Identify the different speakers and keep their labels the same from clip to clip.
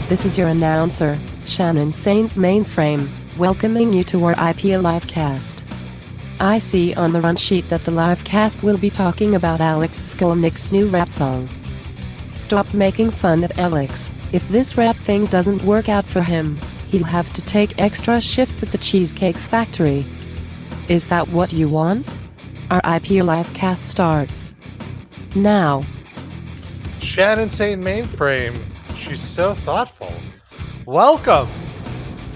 Speaker 1: This is your announcer, Shannon Saint Mainframe, welcoming you to our IP Livecast. I see on the run sheet that the Livecast will be talking about Alex Skolnick's new rap song. Stop making fun of Alex. If this rap thing doesn't work out for him, he'll have to take extra shifts at the Cheesecake Factory. Is that what you want? Our IP Livecast starts now.
Speaker 2: Shannon Saint Mainframe, she's so thoughtful. Welcome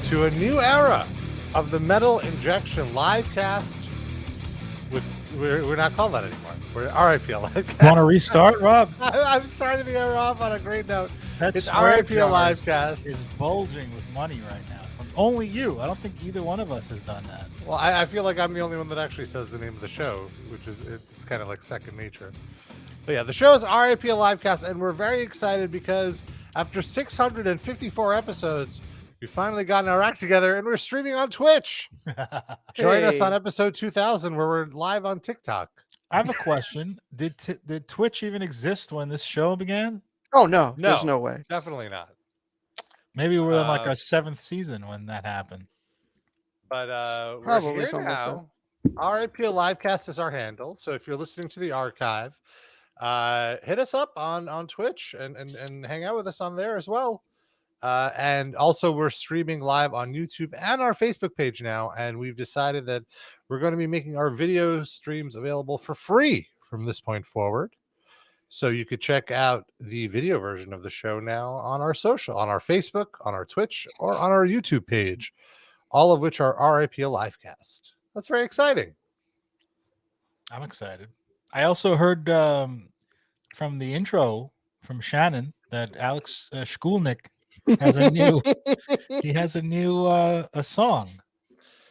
Speaker 2: to a new era of the Metal Injection Livecast. We're not called that anymore. We're RIP Livecast.
Speaker 3: Want to restart, Rob?
Speaker 2: I'm starting the era off on a great note.
Speaker 3: That's
Speaker 2: It's RIP Livecast.
Speaker 3: Is bulging with money right now from only you. I don't think either one of us has done that.
Speaker 2: Well, I feel like I'm the only one that actually says the name of the show, which is it's kind of like second nature. But yeah, the show is RIP Livecast, and we're very excited because after 654 episodes, we finally gotten our act together, and we're streaming on Twitch. Join us on episode 2000, where we're live on TikTok.
Speaker 3: I have a question. Did Twitch even exist when this show began?
Speaker 4: Oh, no. There's no way.
Speaker 2: Definitely not.
Speaker 3: Maybe we're in like our 7th season when that happened.
Speaker 2: But
Speaker 4: Probably
Speaker 2: we're here
Speaker 4: something
Speaker 2: now. RIP Livecast is our handle. So if you're listening to the archive, hit us up on Twitch and hang out with us on there as well. And also we're streaming live on YouTube and our Facebook page now. And we've decided that we're going to be making our video streams available for free from this point forward. So you could check out the video version of the show now on our social, on our Facebook, on our Twitch, or on our YouTube page, all of which are RIP Livecast. That's very exciting.
Speaker 3: I'm excited. I also heard from the intro from Shannon that Alex Skolnick has a new a song.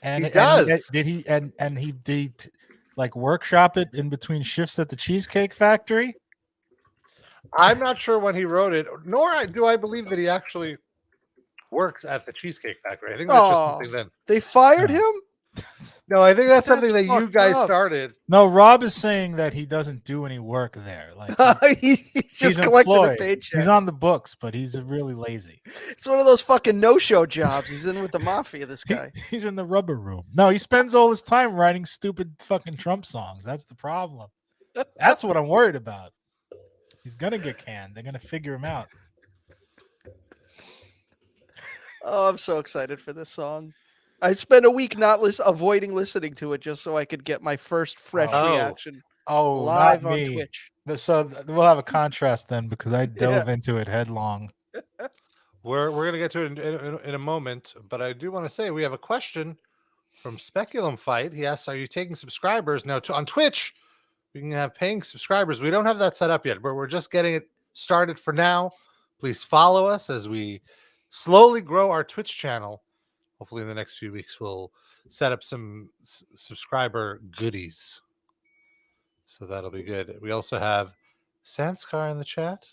Speaker 3: And
Speaker 2: he does.
Speaker 3: Did he like workshop it in between shifts at the Cheesecake Factory?
Speaker 2: I'm not sure when he wrote it, nor do I believe that he actually works at the Cheesecake Factory. I think that's just something then.
Speaker 4: They fired him?
Speaker 2: No, I think that's something that you guys started.
Speaker 3: No, Rob is saying that he doesn't do any work there. Like
Speaker 4: he's just collecting a paycheck.
Speaker 3: He's on the books, but he's really lazy.
Speaker 4: It's one of those fucking no-show jobs. He's in with the mafia, this guy.
Speaker 3: He's in the rubber room. No, he spends all his time writing stupid fucking Trump songs. That's the problem. That's what I'm worried about. He's gonna get canned. They're gonna figure him out.
Speaker 4: Oh, I'm so excited for this song. I spent a week avoiding listening to it just so I could get my first fresh reaction. Live on Twitch.
Speaker 3: So we'll have a contrast then because I dove into it headlong.
Speaker 2: We're gonna get to it in a moment, but I do want to say we have a question from Speculum Fight. He asks, "Are you taking subscribers now on Twitch? We can have paying subscribers. We don't have that set up yet, but we're just getting it started for now. Please follow us as we slowly grow our Twitch channel. Hopefully in the next few weeks, we'll set up some subscriber goodies. So that'll be good. We also have Sanskar in the chat,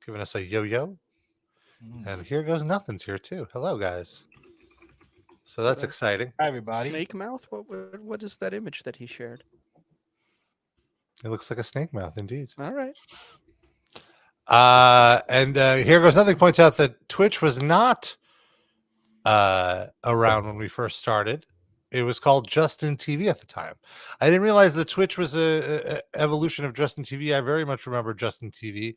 Speaker 2: giving us a yo-yo. And Here Goes Nothing's here too. Hello, guys. So that's exciting.
Speaker 3: Hi, everybody.
Speaker 4: Snake mouth? What is that image that he shared?
Speaker 2: It looks like a snake mouth, indeed.
Speaker 4: All right.
Speaker 2: And Here Goes Nothing points out that Twitch was not around when we first started. It was called Justin TV at the time. I didn't realize that Twitch was a evolution of Justin TV. I very much remember Justin TV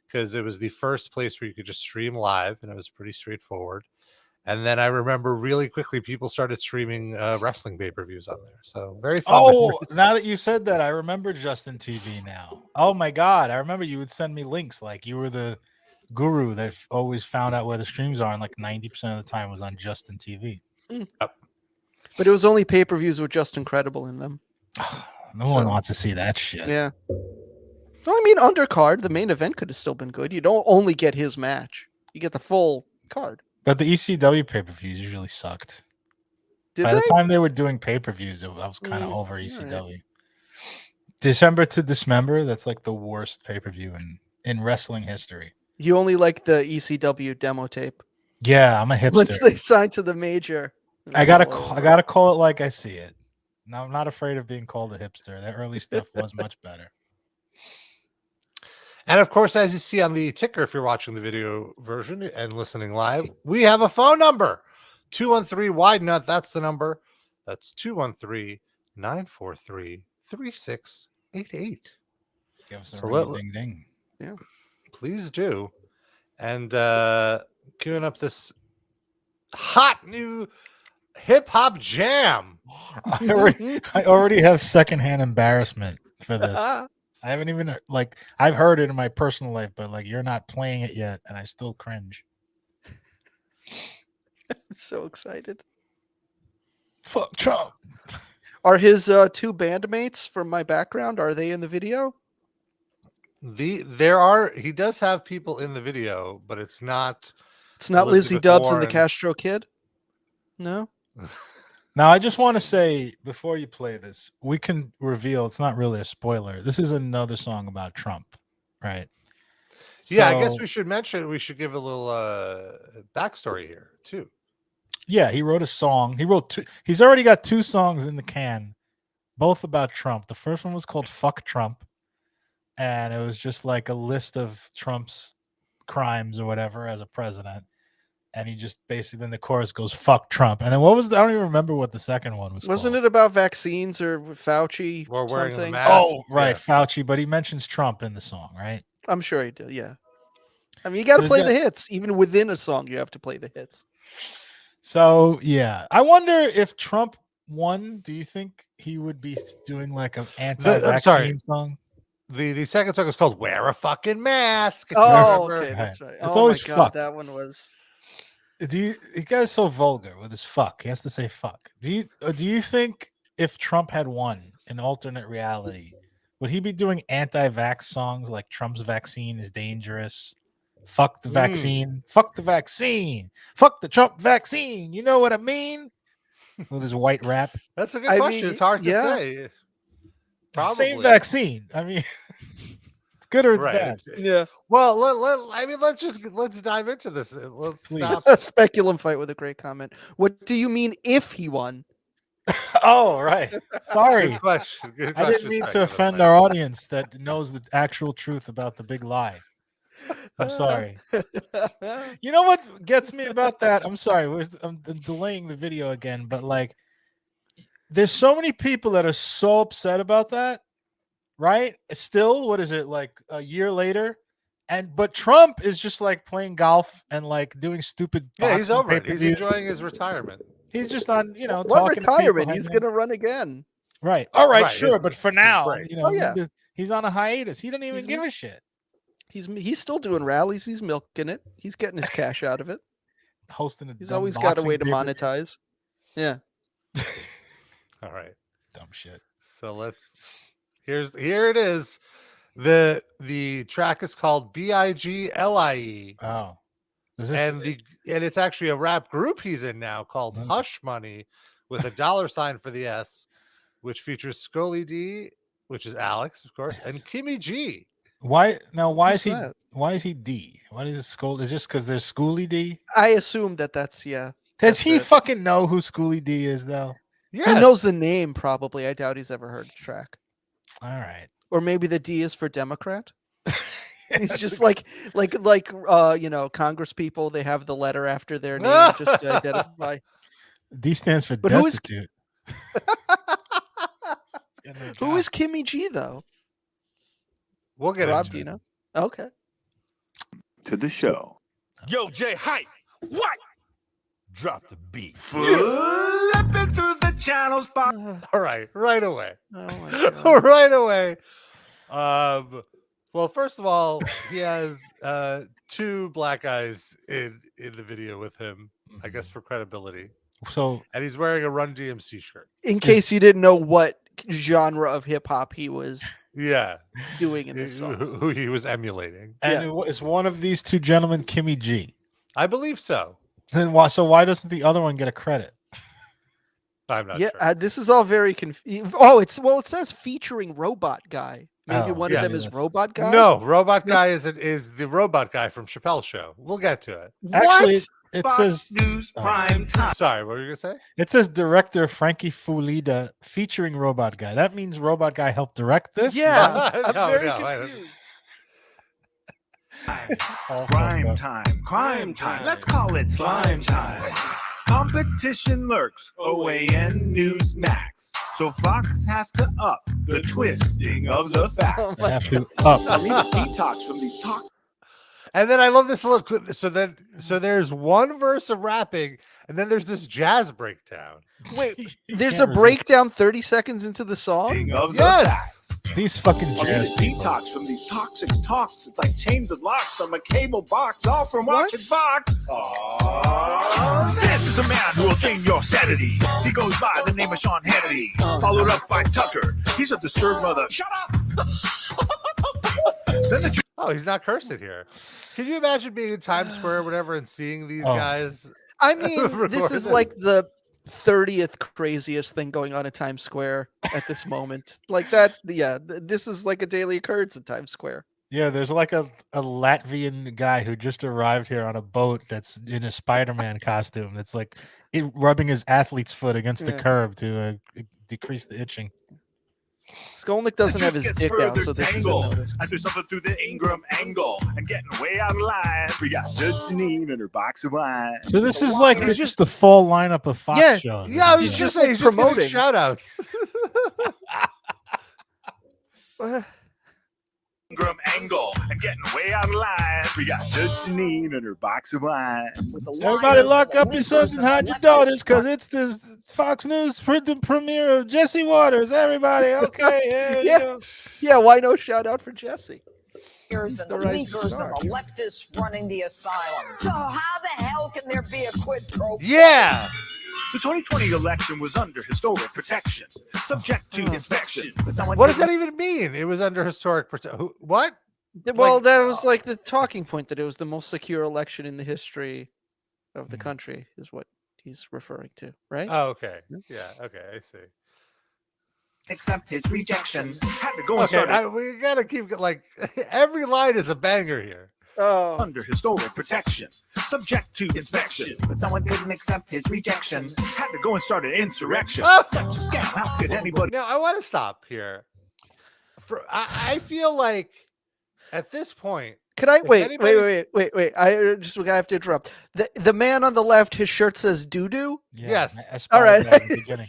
Speaker 2: because it was the first place where you could just stream live, and it was pretty straightforward. And then I remember really quickly people started streaming wrestling pay-per-views on there. So very fun.
Speaker 3: Oh, now that you said that, I remember Justin TV now. Oh my God. I remember you would send me links. Like you were the guru that always found out where the streams are, and like 90% of the time was on Justin TV.
Speaker 2: Yep.
Speaker 4: But it was only pay-per-views with Just Incredible in them.
Speaker 3: No one wants to see that shit.
Speaker 4: Yeah. Well, I mean, undercard, the main event could have still been good. You don't only get his match. You get the full card.
Speaker 3: But the ECW pay-per-views usually sucked. By the time they were doing pay-per-views, I was kind of over ECW. Right. December to Dismember, that's like the worst pay-per-view in wrestling history.
Speaker 4: You only like the ECW demo tape.
Speaker 3: Yeah, I'm a hipster.
Speaker 4: Once they signed to the major.
Speaker 3: I gotta call it like I see it. No, I'm not afraid of being called a hipster. That early stuff was much better.
Speaker 2: And of course, as you see on the ticker, if you're watching the video version and listening live, we have a phone number 213 Wide Nut. That's the number. That's 213-943-3688.
Speaker 3: Give us a ding ding.
Speaker 4: Yeah,
Speaker 2: please do. And queuing up this hot new hip hop jam.
Speaker 3: I already have secondhand embarrassment for this. I haven't even I've heard it in my personal life, but you're not playing it yet, and I still cringe.
Speaker 4: I'm so excited.
Speaker 3: Fuck Trump.
Speaker 4: Are his two bandmates from my background? Are they in the video?
Speaker 2: He does have people in the video, but it's not.
Speaker 4: It's not Lizzie Dubs and the Castro Kid. No.
Speaker 3: Now, I just want to say, before you play this, we can reveal it's not really a spoiler. This is another song about Trump, right?
Speaker 2: Yeah, I guess we should mention, we should give a little backstory here, too.
Speaker 3: Yeah, he wrote a song. He's already got 2 songs in the can, both about Trump. The first one was called Fuck Trump, and it was just like a list of Trump's crimes or whatever as a president. And he just basically, then the chorus goes, fuck Trump. And then I don't even remember what the second one was.
Speaker 4: Wasn't it about vaccines or Fauci
Speaker 2: or wearing
Speaker 4: something?
Speaker 2: A mask?
Speaker 3: Oh, right. Yeah. Fauci, but he mentions Trump in the song, right?
Speaker 4: I'm sure he did. Yeah. I mean, you got to play the hits. Even within a song, you have to play the hits.
Speaker 3: So, yeah. I wonder if Trump won, do you think he would be doing like an anti-vaccine song?
Speaker 2: The second song is called Wear a Fucking Mask.
Speaker 4: Oh, okay. That's right.
Speaker 3: It's always
Speaker 4: my God,
Speaker 3: fuck.
Speaker 4: that one was...
Speaker 3: He guy's so vulgar with his fuck. He has to say fuck. Do you think if Trump had won in alternate reality, would he be doing anti-vax songs like Trump's vaccine is dangerous? Fuck the vaccine. Fuck the vaccine. Fuck the Trump vaccine. You know what I mean? With his white rap.
Speaker 2: That's a good question. It's hard to say.
Speaker 3: Probably. Same vaccine. I mean, it's good or it's bad.
Speaker 4: Yeah.
Speaker 2: Well, let's dive into this. Let's stop.
Speaker 4: A speculum fight with a great comment. What do you mean if he won?
Speaker 3: Oh, right. Sorry.
Speaker 2: Good question.
Speaker 3: I didn't mean to offend our audience that knows the actual truth about the big lie. I'm sorry. You know what gets me about that? I'm sorry. I'm delaying the video again, but there's so many people that are so upset about that, right? Still, what is it, like a year later? But Trump is just playing golf and doing stupid.
Speaker 2: Yeah, he's over it. He's enjoying his retirement.
Speaker 3: He's just on,
Speaker 4: what
Speaker 3: talking
Speaker 4: retirement? He's going to run again.
Speaker 3: Right. All right, sure. But for now,
Speaker 4: yeah.
Speaker 3: He's on a hiatus. He doesn't even give a shit.
Speaker 4: He's still doing rallies. He's milking it. He's getting his cash out of it.
Speaker 3: Hosting
Speaker 4: He's always got a way to monetize. Yeah.
Speaker 2: All right.
Speaker 3: Dumb shit.
Speaker 2: So here it is. The track is called BIGLIE.
Speaker 3: Oh.
Speaker 2: And it's actually a rap group he's in now called Hush Money with a $ for the S, which features Scully D, which is Alex, of course, and Kimmy G.
Speaker 3: Why is he D? Why is it Scully? Is it just because there's Schooly D?
Speaker 4: I assume that's yeah.
Speaker 3: Does he fucking know who Schooly D is though?
Speaker 4: Yeah. He knows the name probably. I doubt he's ever heard the track.
Speaker 3: All right.
Speaker 4: Or maybe the D is for Democrat. He's just Congress people, they have the letter after their name just to identify.
Speaker 3: D stands for destitute.
Speaker 4: Who is Kimmy G though?
Speaker 2: We'll get
Speaker 4: Rob, do you know? Okay.
Speaker 5: To the show.
Speaker 6: Yo, Jay, hype. What? Drop the beat.
Speaker 5: Flipping through the channels.
Speaker 2: All right, right away.
Speaker 4: Oh my God.
Speaker 2: Right away. Well, first of all, he has 2 black guys in the video with him, I guess for credibility.
Speaker 3: So,
Speaker 2: and he's wearing a Run DMC shirt.
Speaker 4: In case you didn't know what genre of hip hop he was doing in this song.
Speaker 2: Who he was emulating.
Speaker 3: And is one of these 2 gentlemen Kimmy G?
Speaker 2: I believe so.
Speaker 3: Then why doesn't the other one get a credit?
Speaker 2: I'm not sure.
Speaker 4: This is all very confusing. Oh, it says featuring Robot Guy. Maybe one of them is Robot Guy?
Speaker 2: No, Robot Guy is the robot guy from Chappelle's show. We'll get to it.
Speaker 3: Actually, it says
Speaker 5: News Prime Time.
Speaker 2: Sorry, what were you gonna say?
Speaker 3: It says director Frankie Fulida featuring Robot Guy. That means Robot Guy helped direct this?
Speaker 4: Yeah. I'm very confused.
Speaker 5: Crime time. Crime time. Let's call it slime time. Competition lurks. OAN News Max. So Fox has to up the twisting of the facts.
Speaker 3: Have to up.
Speaker 5: I need a detox from these talk.
Speaker 2: And then I love this little. So there's one verse of rapping, and then there's this jazz breakdown.
Speaker 4: Wait, there's a breakdown 30 seconds into the song?
Speaker 2: Yes.
Speaker 3: These fucking jazz
Speaker 5: detox from these toxic talks. It's like chains and locks on my cable box, all from watching Fox. This is a man who will drain your sanity. He goes by the name of Sean Hannity, followed up by Tucker. He's a disturbed mother. Shut up.
Speaker 2: Oh, he's not cursing here. Can you imagine being in Times Square or whatever and seeing these guys?
Speaker 4: I mean, this is like the 30th craziest thing going on in Times Square at this moment. Like that, yeah, this is like a daily occurrence in Times Square.
Speaker 3: Yeah, there's like a Latvian guy who just arrived here on a boat that's in a Spider-Man costume. That's like rubbing his athlete's foot against the curb to decrease the itching.
Speaker 4: Skolnick doesn't have his dick out, so this is a notice.
Speaker 5: After something through the Ingram angle and getting way out of line, we got Judge Janine and her box of wine.
Speaker 3: So this is like it's just the full lineup of Fox shows.
Speaker 2: Yeah, I was just saying, he's promoting shout outs.
Speaker 5: Ingram angle and getting way out of line. We got Judge Janine and her box of wine.
Speaker 3: Everybody lock up your sons and hide your daughters because it's the Fox News premiere of Jesse Waters. Everybody, okay.
Speaker 4: Yeah, why no shout out for Jesse?
Speaker 7: And the leakers and the leftists running the asylum. So how the hell can there be a quid pro quo?
Speaker 2: Yeah.
Speaker 5: The 2020 election was under historic protection, subject to inspection.
Speaker 2: What does that even mean? It was under historic protection. What?
Speaker 4: Well, that was like the talking point that it was the most secure election in the history of the country, is what he's referring to, right?
Speaker 2: Oh, okay. Yeah, okay, I see.
Speaker 5: Accept his rejection. Had to go
Speaker 2: we gotta keep like every line is a banger here.
Speaker 5: Under historic protection, subject to inspection. But someone couldn't accept his rejection. Had to go and start an insurrection. Such a scam. How could anybody?
Speaker 2: Now I want to stop here. I feel like at this point.
Speaker 4: Can I wait? I have to interrupt. The man on the left, his shirt says doo doo.
Speaker 2: Yes.
Speaker 4: All right.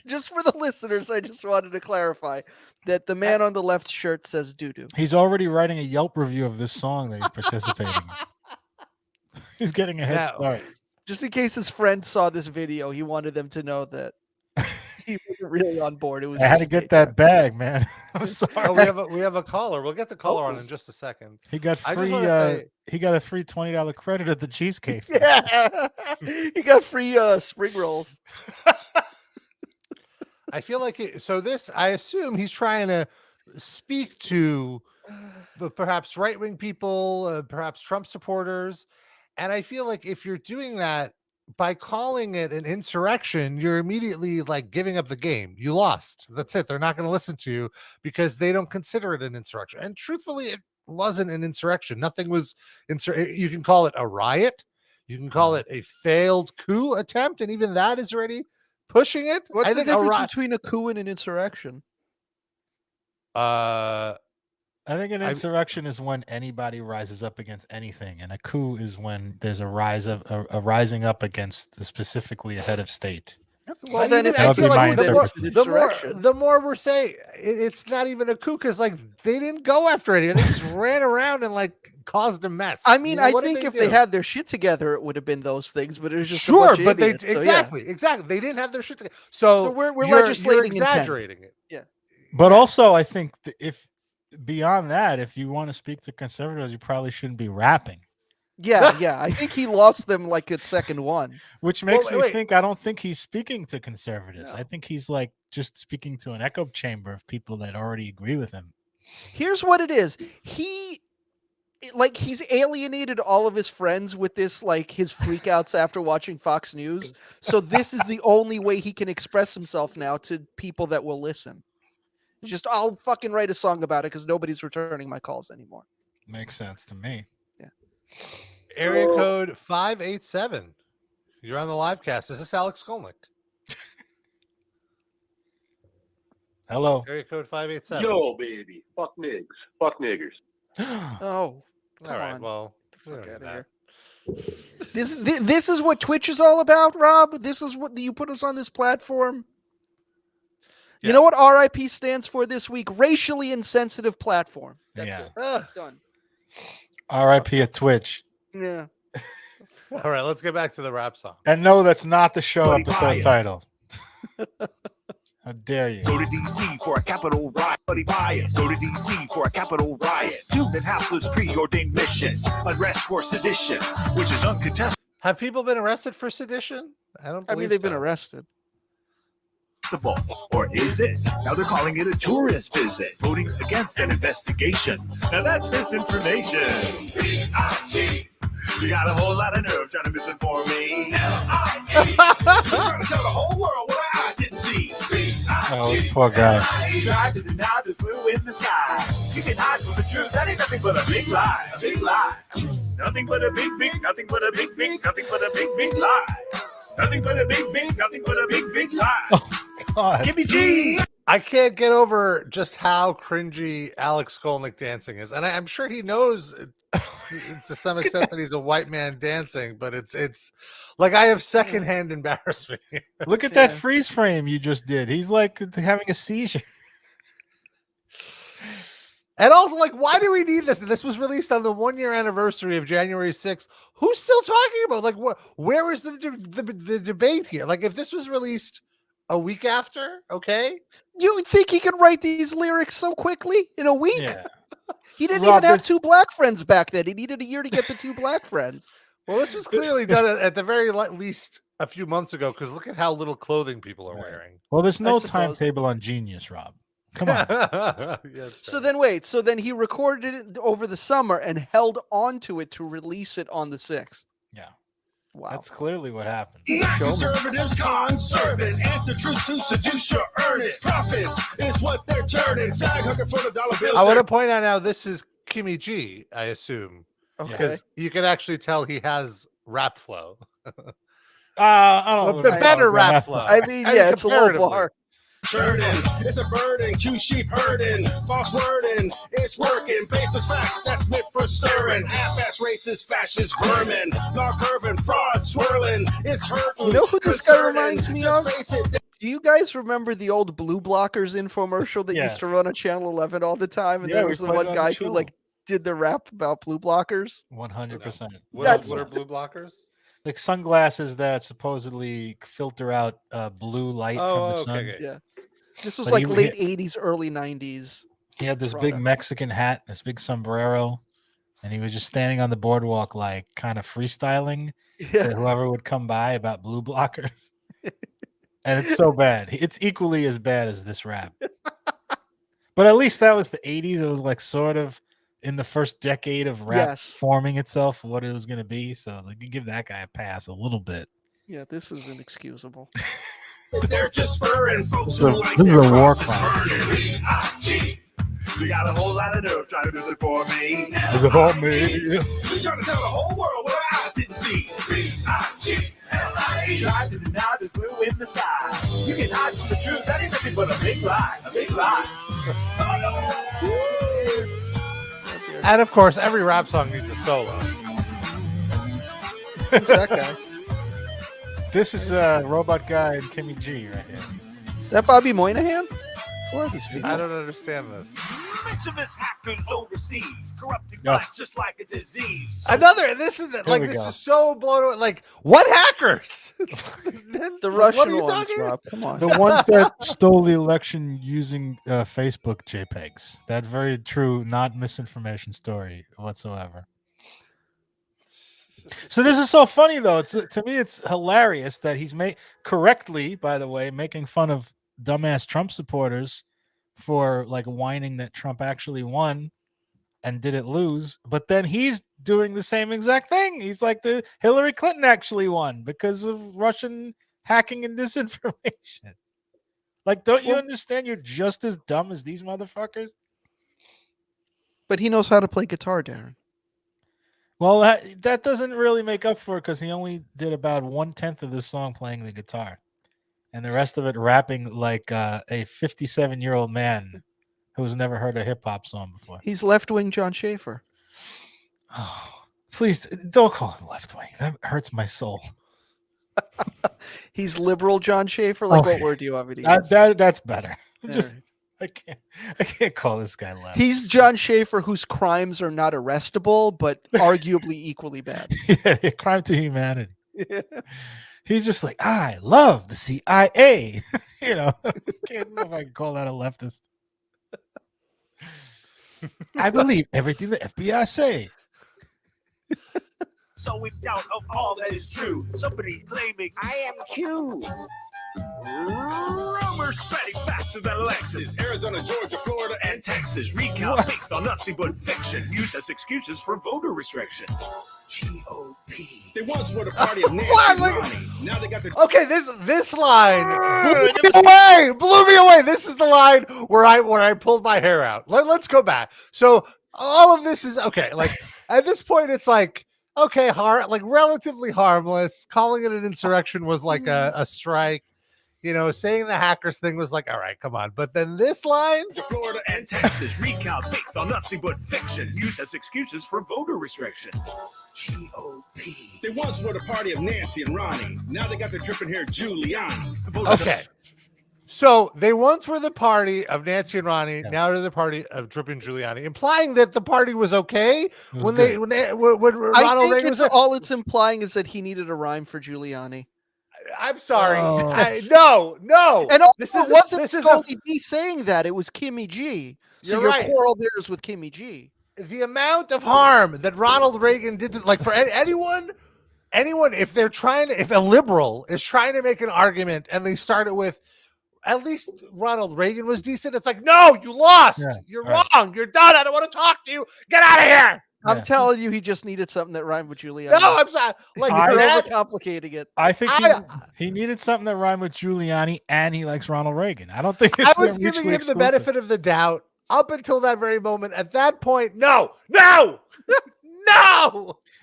Speaker 4: Just for the listeners, I just wanted to clarify that the man on the left shirt says doo doo.
Speaker 3: He's already writing a Yelp review of this song that he's participating in. He's getting a head start.
Speaker 4: Just in case his friends saw this video, he wanted them to know that he wasn't really on board.
Speaker 3: I had to get that bag, man. I'm sorry.
Speaker 2: Oh, we have a caller. We'll get the caller on in just a second.
Speaker 3: He got free. He got a free $20 credit at the Cheesecake.
Speaker 4: Yeah, he got free spring rolls.
Speaker 2: I feel like I assume he's trying to speak to perhaps right-wing people, perhaps Trump supporters, and I feel like if you're doing that by calling it an insurrection, you're immediately like giving up the game. You lost. That's it. They're not going to listen to you because they don't consider it an insurrection. And truthfully, it wasn't an insurrection. Nothing was you can call it a riot. You can call it a failed coup attempt. And even that is already pushing it.
Speaker 4: What's the difference between a coup and an insurrection?
Speaker 3: I think an insurrection is when anybody rises up against anything, and a coup is when there's a rising up against specifically a head of state.
Speaker 4: Well, then if I feel like
Speaker 2: the more we're saying, it's not even a coup because like they didn't go after anything; they just ran around and like caused a mess.
Speaker 4: I mean, I think if they had their shit together, it would have been those things. But it was just
Speaker 2: but
Speaker 4: idiots,
Speaker 2: exactly. They didn't have their shit together. So
Speaker 4: we're legislating,
Speaker 2: you're exaggerating it.
Speaker 4: Yeah.
Speaker 3: But also, I think if beyond that, if you want to speak to conservatives, you probably shouldn't be rapping.
Speaker 4: Yeah. I think he lost them like at second one.
Speaker 3: Which makes me think I don't think he's speaking to conservatives. No. I think he's like just speaking to an echo chamber of people that already agree with him.
Speaker 4: Here's what it is. He's alienated all of his friends with this, like his freakouts after watching Fox News. So this is the only way he can express himself now to people that will listen. Just I'll fucking write a song about it because nobody's returning my calls anymore.
Speaker 3: Makes sense to me.
Speaker 4: Yeah.
Speaker 2: Area code 587. You're on the livecast. Is this Alex Skolnick?
Speaker 3: Hello.
Speaker 2: Area code 587.
Speaker 8: Yo, baby. Fuck niggas. Fuck niggers.
Speaker 4: Oh.
Speaker 2: All right. Well,
Speaker 4: fuck
Speaker 2: Yeah,
Speaker 4: out of here. This is what Twitch is all about, Rob. This is what you put us on this platform. You know what RIP stands for this week? Racially insensitive platform. That's it. Done.
Speaker 3: RIP at Twitch.
Speaker 4: Yeah.
Speaker 2: All right, let's get back to the rap song.
Speaker 3: And no, that's not the show
Speaker 5: Buddy
Speaker 3: episode
Speaker 5: Ryan.
Speaker 3: title. How dare you?
Speaker 5: Go to DC for a capital riot. Buddy riot. Go to DC for a capital riot. Doomed and hapless preordained mission. Unrest for sedition, which is uncontestable.
Speaker 2: Have people been arrested for sedition?
Speaker 4: I mean, they've been arrested.
Speaker 5: Or is it? Now they're calling it a tourist visit. Voting against an investigation. Now that's misinformation. P-I-T. You got a whole lot of nerve trying to misinform me. L-I-E. You're trying to tell the whole world what our eyes didn't see.
Speaker 3: Oh, this poor guy.
Speaker 5: Try to deny there's blue in the sky. You can hide from the truth. That ain't nothing but a big lie. A big lie. Nothing but a big, nothing but a big, nothing but a big lie. Nothing but a big, nothing but a big lie.
Speaker 3: God.
Speaker 5: Give me G.
Speaker 2: I can't get over just how cringy Alex Skolnick dancing is, and I'm sure he knows to some extent that he's a white man dancing, but it's like I have secondhand embarrassment here.
Speaker 3: Look at that freeze frame you just did. He's like having a seizure.
Speaker 2: And also, like, why do we need this? And this was released on the 1-year anniversary of January 6th. Who's still talking about? Like, where is the debate here? Like, if this was released a week after, okay.
Speaker 4: You think he could write these lyrics so quickly in a week?
Speaker 3: Yeah.
Speaker 4: He didn't even have 2 black friends back then. He needed a year to get the 2 black friends.
Speaker 2: Well, this was clearly done at the very least a few months ago, because look at how little clothing people are wearing.
Speaker 3: Well, there's no timetable on Genius, Rob. Come on.
Speaker 4: So then he recorded it over the summer and held on to it to release it on the 6th.
Speaker 3: Yeah.
Speaker 4: Wow.
Speaker 3: That's clearly what happened.
Speaker 6: Conservatives conserving, and the truth to seduce your earnest profits is what they're turning. Flag hooking for the dollar bills.
Speaker 2: I want to point out now this is Kimmy G, I assume.
Speaker 4: Okay.
Speaker 2: Because you can actually tell he has rap flow.
Speaker 3: I don't know.
Speaker 2: The better rap flow.
Speaker 4: I mean, yeah, it's a low bar.
Speaker 6: Turning, it's a burden, cue sheep herding, false wording, it's working, baseless facts, that's meant for stirring, half-ass racist, fascist vermin, law curving, fraud swirling, it's hurting.
Speaker 4: You know who this guy reminds me of? Do you guys remember the old Blue Blockers infomercial that used to run on Channel 11 all the time? And there was the one guy who like did the rap about Blue Blockers.
Speaker 3: 100%.
Speaker 2: What are blue blockers?
Speaker 3: Like sunglasses that supposedly filter out blue light from the sun.
Speaker 2: Okay.
Speaker 4: Yeah. This was like late 80s, early 90s.
Speaker 3: He had this big Mexican hat, this big sombrero, and he was just standing on the boardwalk, like kind of freestyling to whoever would come by about blue blockers. And it's so bad. It's equally as bad as this rap. But at least that was the 80s. It was like sort of in the first decade of rap forming itself, what it was going to be. So I was like, you give that guy a pass a little bit.
Speaker 4: Yeah, this is inexcusable.
Speaker 6: They're just spurring folks
Speaker 3: who like their
Speaker 6: crosses burning. You got a whole lot of nerve trying to misinform me. You're trying to tell the whole world what our eyes didn't see. P-I-G-L-I-E. Try to deny there's blue in the sky. You can hide from the truth. That ain't nothing but a big lie. A big lie.
Speaker 2: And of course, every rap song needs a solo.
Speaker 4: Who's that guy?
Speaker 3: This is Robot Guy and Kimmy G right here.
Speaker 4: Is that Bobby Moynihan? Who are these people?
Speaker 2: I don't understand this.
Speaker 5: Mischievous hackers overseas, corrupting minds just like a disease.
Speaker 2: This is so blown away. Like, what hackers?
Speaker 4: The Russian ones, Rob. Come on.
Speaker 3: The ones that stole the election using Facebook JPEGs. That very true, not misinformation story whatsoever. So this is so funny, though. To me, it's hilarious that he's correctly, by the way, making fun of dumbass Trump supporters for like whining that Trump actually won and didn't lose. But then he's doing the same exact thing. He's like, the Hillary Clinton actually won because of Russian hacking and disinformation. Like, don't you understand? You're just as dumb as these motherfuckers.
Speaker 4: But he knows how to play guitar, Darren.
Speaker 3: Well, that doesn't really make up for it because he only did about 1/10 of the song playing the guitar, and the rest of it rapping like a 57-year-old man who's never heard a hip hop song before.
Speaker 4: He's left-wing John Schaefer.
Speaker 3: Oh, Please don't call him left wing. That hurts my soul.
Speaker 4: He's liberal, John Schaefer. Like,
Speaker 3: Okay.
Speaker 4: what word do you want me to use?
Speaker 3: That's better.
Speaker 4: All
Speaker 3: I can't call this guy left.
Speaker 4: He's John Schaefer, whose crimes are not arrestable, but arguably equally bad.
Speaker 3: Yeah, crime to humanity. He's just like, I love the CIA. You know, can't know if I can call that a leftist. I believe everything the FBI say.
Speaker 5: So in doubt of all that is true, somebody claiming I am Q. Rumors spreading faster than Alexis.
Speaker 6: Arizona, Georgia, Florida,
Speaker 5: And Texas recount based on nothing but fiction, used as excuses for voter restriction. GOP.
Speaker 6: They once were the party of Nancy and Ronnie. Now they got the
Speaker 2: Okay, this line blew me away. This is the line where I pulled my hair out. Let's go back. So all of this is okay. Like at this point, it's like okay, like relatively harmless. Calling it an insurrection was like a strike. You know, saying the hackers thing was like, all right, come on. But then this line,
Speaker 5: Florida and Texas recount based on nothing but fiction, used as excuses for voter restriction. GOP.
Speaker 6: They once were the party of Nancy and Ronnie. Now they got the dripping hair Giuliani.
Speaker 2: okay. So they once were the party of Nancy and Ronnie. Now they're the party of dripping Giuliani, implying that the party was okay when Ronald Reagan was.
Speaker 4: All it's implying is that he needed a rhyme for Giuliani.
Speaker 2: I'm sorry.
Speaker 3: Oh.
Speaker 2: No.
Speaker 4: And also,
Speaker 2: This is
Speaker 4: it wasn't
Speaker 2: this is
Speaker 4: Scully D saying that. It was Kimmy G. So
Speaker 2: You're
Speaker 4: your
Speaker 2: right.
Speaker 4: quarrel there is with Kimmy G.
Speaker 2: The amount of harm that Ronald Reagan did to, like for anyone, if a liberal is trying to make an argument and they start it with, at least Ronald Reagan was decent. It's like, no, you lost.
Speaker 3: Yeah,
Speaker 2: You're
Speaker 3: right.
Speaker 2: wrong. You're done. I don't want to talk to you. Get out of here.
Speaker 4: I'm telling you, he just needed something that rhymed with Giuliani.
Speaker 2: No, I'm sorry. Like
Speaker 3: I-
Speaker 4: You're
Speaker 2: that-
Speaker 4: overcomplicating it.
Speaker 3: I think he needed something that rhymed with Giuliani, and he likes Ronald Reagan. I don't think
Speaker 2: I
Speaker 3: it's
Speaker 2: was giving
Speaker 3: mutually
Speaker 2: him the
Speaker 3: exclusive.
Speaker 2: benefit of the doubt up until that very moment. At that point, no. No.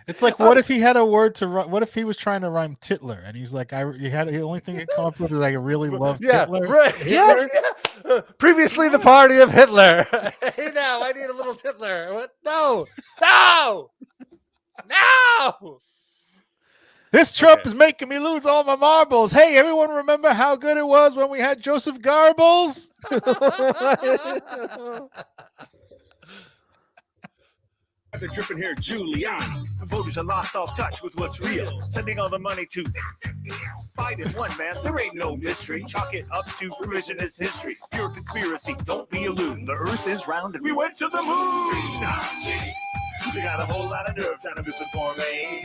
Speaker 3: It's like, what if he had a word to rhyme? What if he was trying to rhyme Titler, and he's like, the only thing he come up with is like, I really love Titler.
Speaker 2: Right. Yeah. Previously the party of Hitler. Hey, now I need a little Titler. What? No.
Speaker 3: This Trump is making me lose all my marbles. Hey, everyone, remember how good it was when we had Joseph Goebbels?
Speaker 6: the dripping hair Giuliani.
Speaker 5: The voters are lost all touch with what's real, sending all the money to Biden one man. There ain't no mystery. Chalk it up to revisionist history. Pure conspiracy. Don't be a loon. The earth is round and we went to the moon. They got a whole lot of nerve trying to misinform me.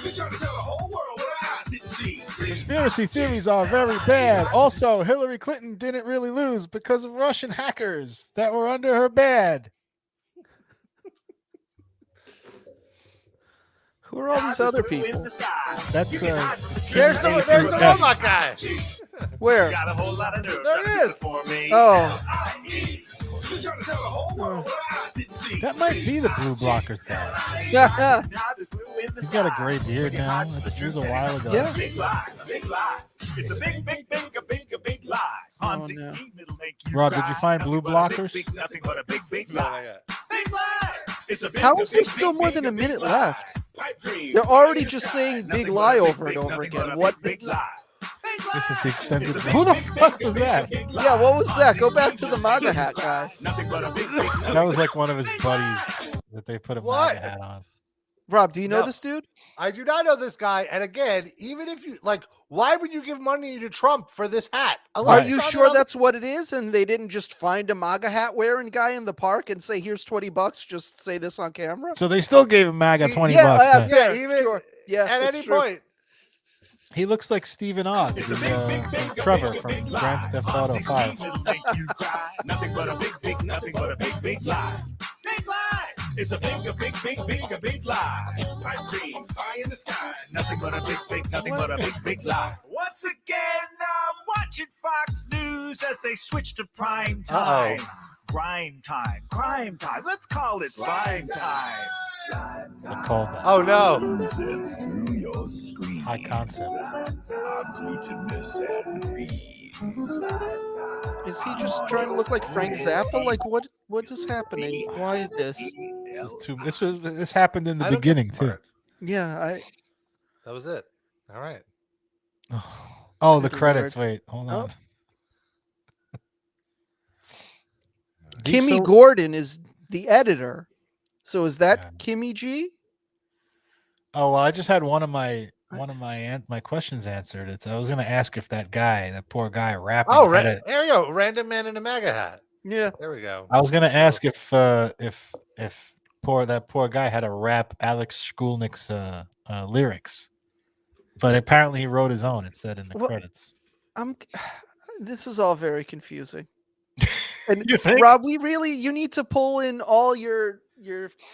Speaker 6: They're trying to tell the whole world what our eyes didn't see.
Speaker 3: Conspiracy theories are very bad. Also, Hillary Clinton didn't really lose because of Russian hackers that were under her bed.
Speaker 4: Who are all these other people?
Speaker 3: That's
Speaker 2: There's the robot guy.
Speaker 4: Where?
Speaker 5: Got a whole lot of nerve
Speaker 2: There
Speaker 5: trying
Speaker 2: it
Speaker 5: to
Speaker 2: is.
Speaker 5: misinform me.
Speaker 4: Oh,
Speaker 6: They're trying to tell the whole world what our eyes didn't see.
Speaker 3: that might be the Blue Blockers guy.
Speaker 4: yeah.
Speaker 3: He's got a gray beard now. It was a while ago.
Speaker 4: Yeah.
Speaker 5: Big lie, a big lie. It's a big lie. On
Speaker 4: Oh,
Speaker 5: 16
Speaker 4: no.
Speaker 5: it'll make you
Speaker 3: Rob, did
Speaker 5: cry.
Speaker 3: you find Blue
Speaker 5: Nothing but a
Speaker 3: Blockers?
Speaker 5: big, nothing but a big lie. Big lie. It's a big,
Speaker 4: How
Speaker 5: a
Speaker 4: is there
Speaker 5: big,
Speaker 4: still
Speaker 5: big,
Speaker 4: more
Speaker 5: big,
Speaker 4: than a minute
Speaker 5: big lie.
Speaker 4: left?
Speaker 6: Pipe dream.
Speaker 4: They're already just saying
Speaker 5: Nothing
Speaker 4: big
Speaker 5: but
Speaker 4: lie
Speaker 5: a big,
Speaker 4: over and
Speaker 5: big,
Speaker 4: over
Speaker 5: nothing but
Speaker 4: again.
Speaker 5: a
Speaker 4: What?
Speaker 5: Big lie. Big lie.
Speaker 3: This is the extended.
Speaker 5: It's a
Speaker 3: Who the
Speaker 5: big,
Speaker 3: fuck
Speaker 5: big,
Speaker 3: was
Speaker 5: big,
Speaker 3: that?
Speaker 5: big lie.
Speaker 4: Yeah, what was
Speaker 5: On
Speaker 4: that? Go
Speaker 5: 16
Speaker 4: back to the
Speaker 5: it'll
Speaker 4: MAGA
Speaker 5: make you
Speaker 4: hat
Speaker 5: cry.
Speaker 4: guy.
Speaker 5: Nothing but a big,
Speaker 3: That was like one of his buddies that they put a
Speaker 2: What?
Speaker 3: MAGA hat on.
Speaker 4: Rob, do you know
Speaker 2: No.
Speaker 4: this dude?
Speaker 2: I do not know this guy. And again, even if you like, why would you give money to Trump for this hat?
Speaker 4: Are
Speaker 2: Unless
Speaker 4: you
Speaker 2: Trump
Speaker 4: sure
Speaker 2: knows-
Speaker 4: that's what it is? And they didn't just find a MAGA hat wearing guy in the park and say, "Here's $20. Just say this on camera."
Speaker 3: So they still gave him MAGA 20
Speaker 4: yeah,
Speaker 3: bucks. then.
Speaker 2: Yeah,
Speaker 4: yeah,
Speaker 2: even
Speaker 4: sure. Yeah,
Speaker 2: at
Speaker 4: that's
Speaker 2: any
Speaker 4: true.
Speaker 2: point.
Speaker 3: He looks like Stephen Ogg,
Speaker 5: It's a big,
Speaker 3: Trevor from Grand Theft Auto 5.
Speaker 5: It'll make you cry. Nothing but a big, nothing but a big lie. Big lie. It's a big lie.
Speaker 6: Pipe dream. Pie in the sky.
Speaker 5: Nothing but a big, nothing but a big lie. Once again, I'm watching Fox News as they switch to prime time. Crime time. Let's call it slime time.
Speaker 3: The callback.
Speaker 2: Oh no.
Speaker 5: Through your screen.
Speaker 3: High concept.
Speaker 4: Is he just trying to look like Frank Zappa? Like what is happening? Why is this?
Speaker 3: This happened in the beginning too.
Speaker 4: Yeah,
Speaker 2: that was it. All right.
Speaker 3: Oh, the credits. Wait, hold on.
Speaker 4: Kimmy Gordon is the editor. So is that Kimmy G?
Speaker 3: Oh well, I just had one of my questions answered. I was going to ask if that poor guy rapping.
Speaker 2: Oh, there you go, random man in a MAGA hat.
Speaker 4: Yeah,
Speaker 2: there we go.
Speaker 3: I was going to ask if that poor guy had to rap Alex Skolnick's lyrics, but apparently he wrote his own. It said in the credits.
Speaker 4: This is all very confusing. And Rob, you need to pull in all your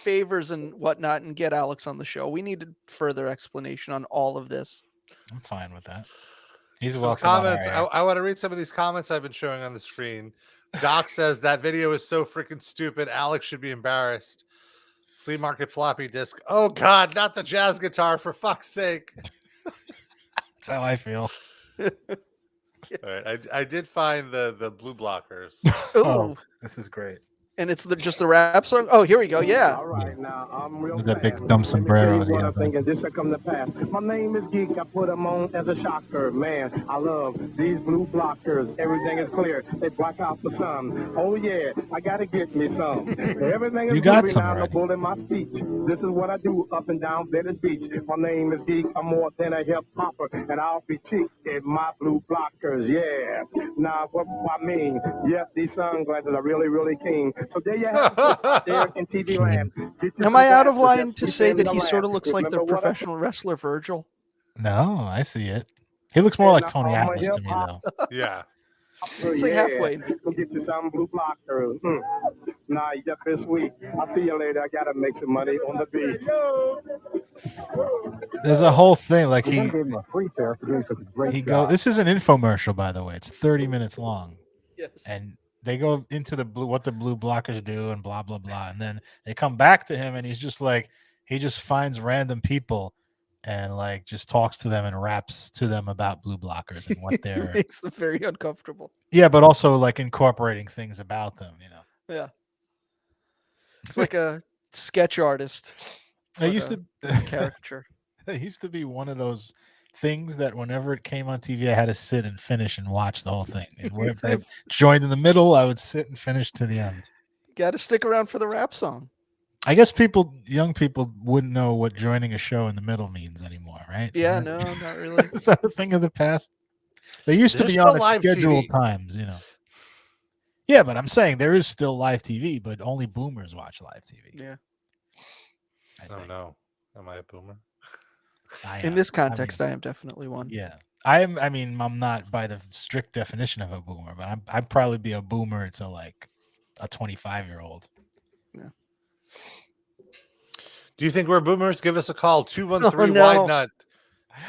Speaker 4: favors and whatnot and get Alex on the show. We need a further explanation on all of this.
Speaker 3: I'm fine with that. He's
Speaker 2: some
Speaker 3: welcome.
Speaker 2: Comments. I want to read some of these comments I've been showing on the screen. Doc says that video is so freaking stupid. Alex should be embarrassed. Flea market floppy disk. Oh God, not the jazz guitar, for fuck's sake.
Speaker 3: That's how I feel.
Speaker 2: All right, I did find the blue blockers.
Speaker 3: Oh, this is great.
Speaker 4: And it's just the rap song. Oh, here we go. Yeah.
Speaker 6: All right, now I'm real
Speaker 3: With that big
Speaker 6: fast.
Speaker 3: dumb sombrero.
Speaker 6: Let me tell you what I'm thinking. This will come to pass. My name is Geek. I put them on as a shocker. Man, I love these blue blockers. Everything is clear. They block out the sun. Oh yeah, I gotta get me some. Everything is
Speaker 3: You got
Speaker 6: moving
Speaker 3: some
Speaker 6: now. No
Speaker 3: already.
Speaker 6: bull in my speech. This is what I do up and down Venice Beach. My name is Geek. I'm more than a hip hopper, and I'll be cheap in my blue blockers. Yeah. Now what I mean? Yes, these sunglasses are really, really keen. So there you have it. There in TV land.
Speaker 4: Am I out of line to say that he sort of looks like the professional wrestler Virgil?
Speaker 3: No, I see it. He looks more like Tony Atlas to me, though.
Speaker 2: Yeah.
Speaker 4: It's like halfway.
Speaker 6: Go get you some blue blockers. Nah, you just been sweet. I'll see you later. I gotta make some money on the beach.
Speaker 3: There's a whole thing like
Speaker 6: This
Speaker 3: is an infomercial, by the way. It's 30 minutes long.
Speaker 4: Yes.
Speaker 3: And they go into what the blue blockers do and blah blah blah, and then they come back to him and he's just like, he just finds random people and like just talks to them and raps to them about blue blockers and what they're
Speaker 4: makes them very uncomfortable.
Speaker 3: Yeah, but also like incorporating things about them,
Speaker 4: Yeah. It's like a sketch artist.
Speaker 3: It used to
Speaker 4: caricature.
Speaker 3: It used to be one of those things that whenever it came on TV, I had to sit and finish and watch the whole thing. And if I joined in the middle, I would sit and finish to the end.
Speaker 4: Got to stick around for the rap song.
Speaker 3: I guess young people wouldn't know what joining a show in the middle means anymore, right?
Speaker 4: Yeah, no, not really.
Speaker 3: Is that a thing of the past? They used to be on at scheduled
Speaker 2: TV.
Speaker 3: times, Yeah, but I'm saying there is still live TV, but only boomers watch live TV.
Speaker 4: Yeah.
Speaker 2: Oh no, am I a boomer?
Speaker 4: In this context, I am definitely one.
Speaker 3: Yeah, I'm not by the strict definition of a boomer, but I'd probably be a boomer to like a 25-year-old.
Speaker 4: Yeah.
Speaker 2: Do you think we're boomers? Give us a call. 213
Speaker 4: no.
Speaker 2: wide nut.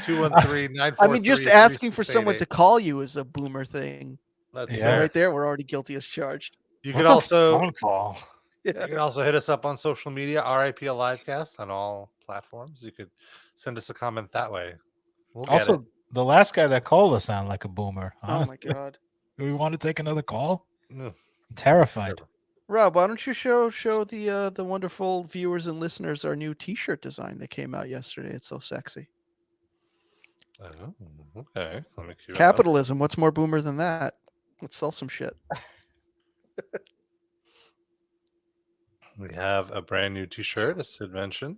Speaker 2: 213-943.
Speaker 4: I mean, just asking for someone to call you is a boomer thing.
Speaker 2: That's
Speaker 4: right there. We're already guilty as charged.
Speaker 2: You could also
Speaker 3: phone call.
Speaker 4: Yeah.
Speaker 2: You can also hit us up on social media, RIP Livecast on all platforms. You could send us a comment that way. We'll get it.
Speaker 3: The last guy that called us sounded like a boomer.
Speaker 4: Honestly. Oh my god!
Speaker 3: Do we want to take another call?
Speaker 2: No.
Speaker 3: I'm terrified.
Speaker 4: Rob, why don't you show the wonderful viewers and listeners our new T-shirt design that came out yesterday? It's so sexy.
Speaker 2: Oh, okay. Let me cue
Speaker 4: Capitalism. What's more boomer than that? Let's sell some shit.
Speaker 2: We have a brand new T-shirt, as Sid mentioned.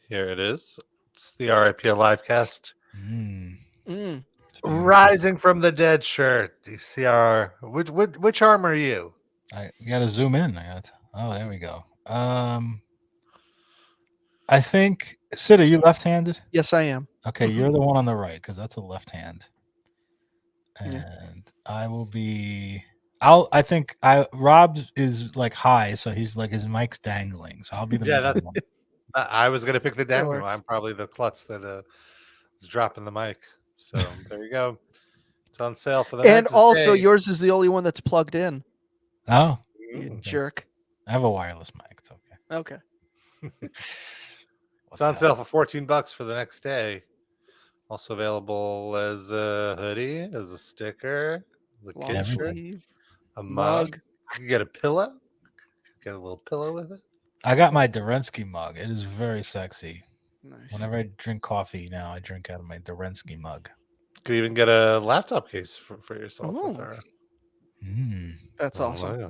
Speaker 2: Here it is. It's the RIP Livecast. Rising from the Dead shirt. Do you see our which arm are you?
Speaker 3: You got to zoom in. There we go. I think Sid, are you left-handed?
Speaker 4: Yes, I am.
Speaker 3: Okay, you're the one on the right because that's a left hand. And
Speaker 4: Yeah.
Speaker 3: I will be. Rob is like high, so he's like his mic's dangling. So I'll be the middle one.
Speaker 2: I was gonna pick the dangler.
Speaker 4: works.
Speaker 2: I'm probably the klutz that is dropping the mic. So there you go. It's on sale for the
Speaker 4: And
Speaker 2: next
Speaker 4: also,
Speaker 2: day.
Speaker 4: yours is the only one that's plugged in.
Speaker 3: Oh,
Speaker 4: You jerk.
Speaker 3: I have a wireless mic. It's okay.
Speaker 4: Okay.
Speaker 2: It's on sale for $14 for the next day. Also available as a hoodie, as a sticker, as a
Speaker 4: Long
Speaker 2: kid shirt,
Speaker 4: sleeve,
Speaker 2: a mug. You can get a pillow. get a little pillow with it.
Speaker 3: I got my Derensky mug. It is very sexy.
Speaker 4: Nice.
Speaker 3: Whenever I drink coffee now, I drink out of my Derensky mug.
Speaker 2: Could even get a laptop case for yourself
Speaker 4: Ooh.
Speaker 2: with her.
Speaker 4: That's
Speaker 2: Oh,
Speaker 4: awesome.
Speaker 2: yeah.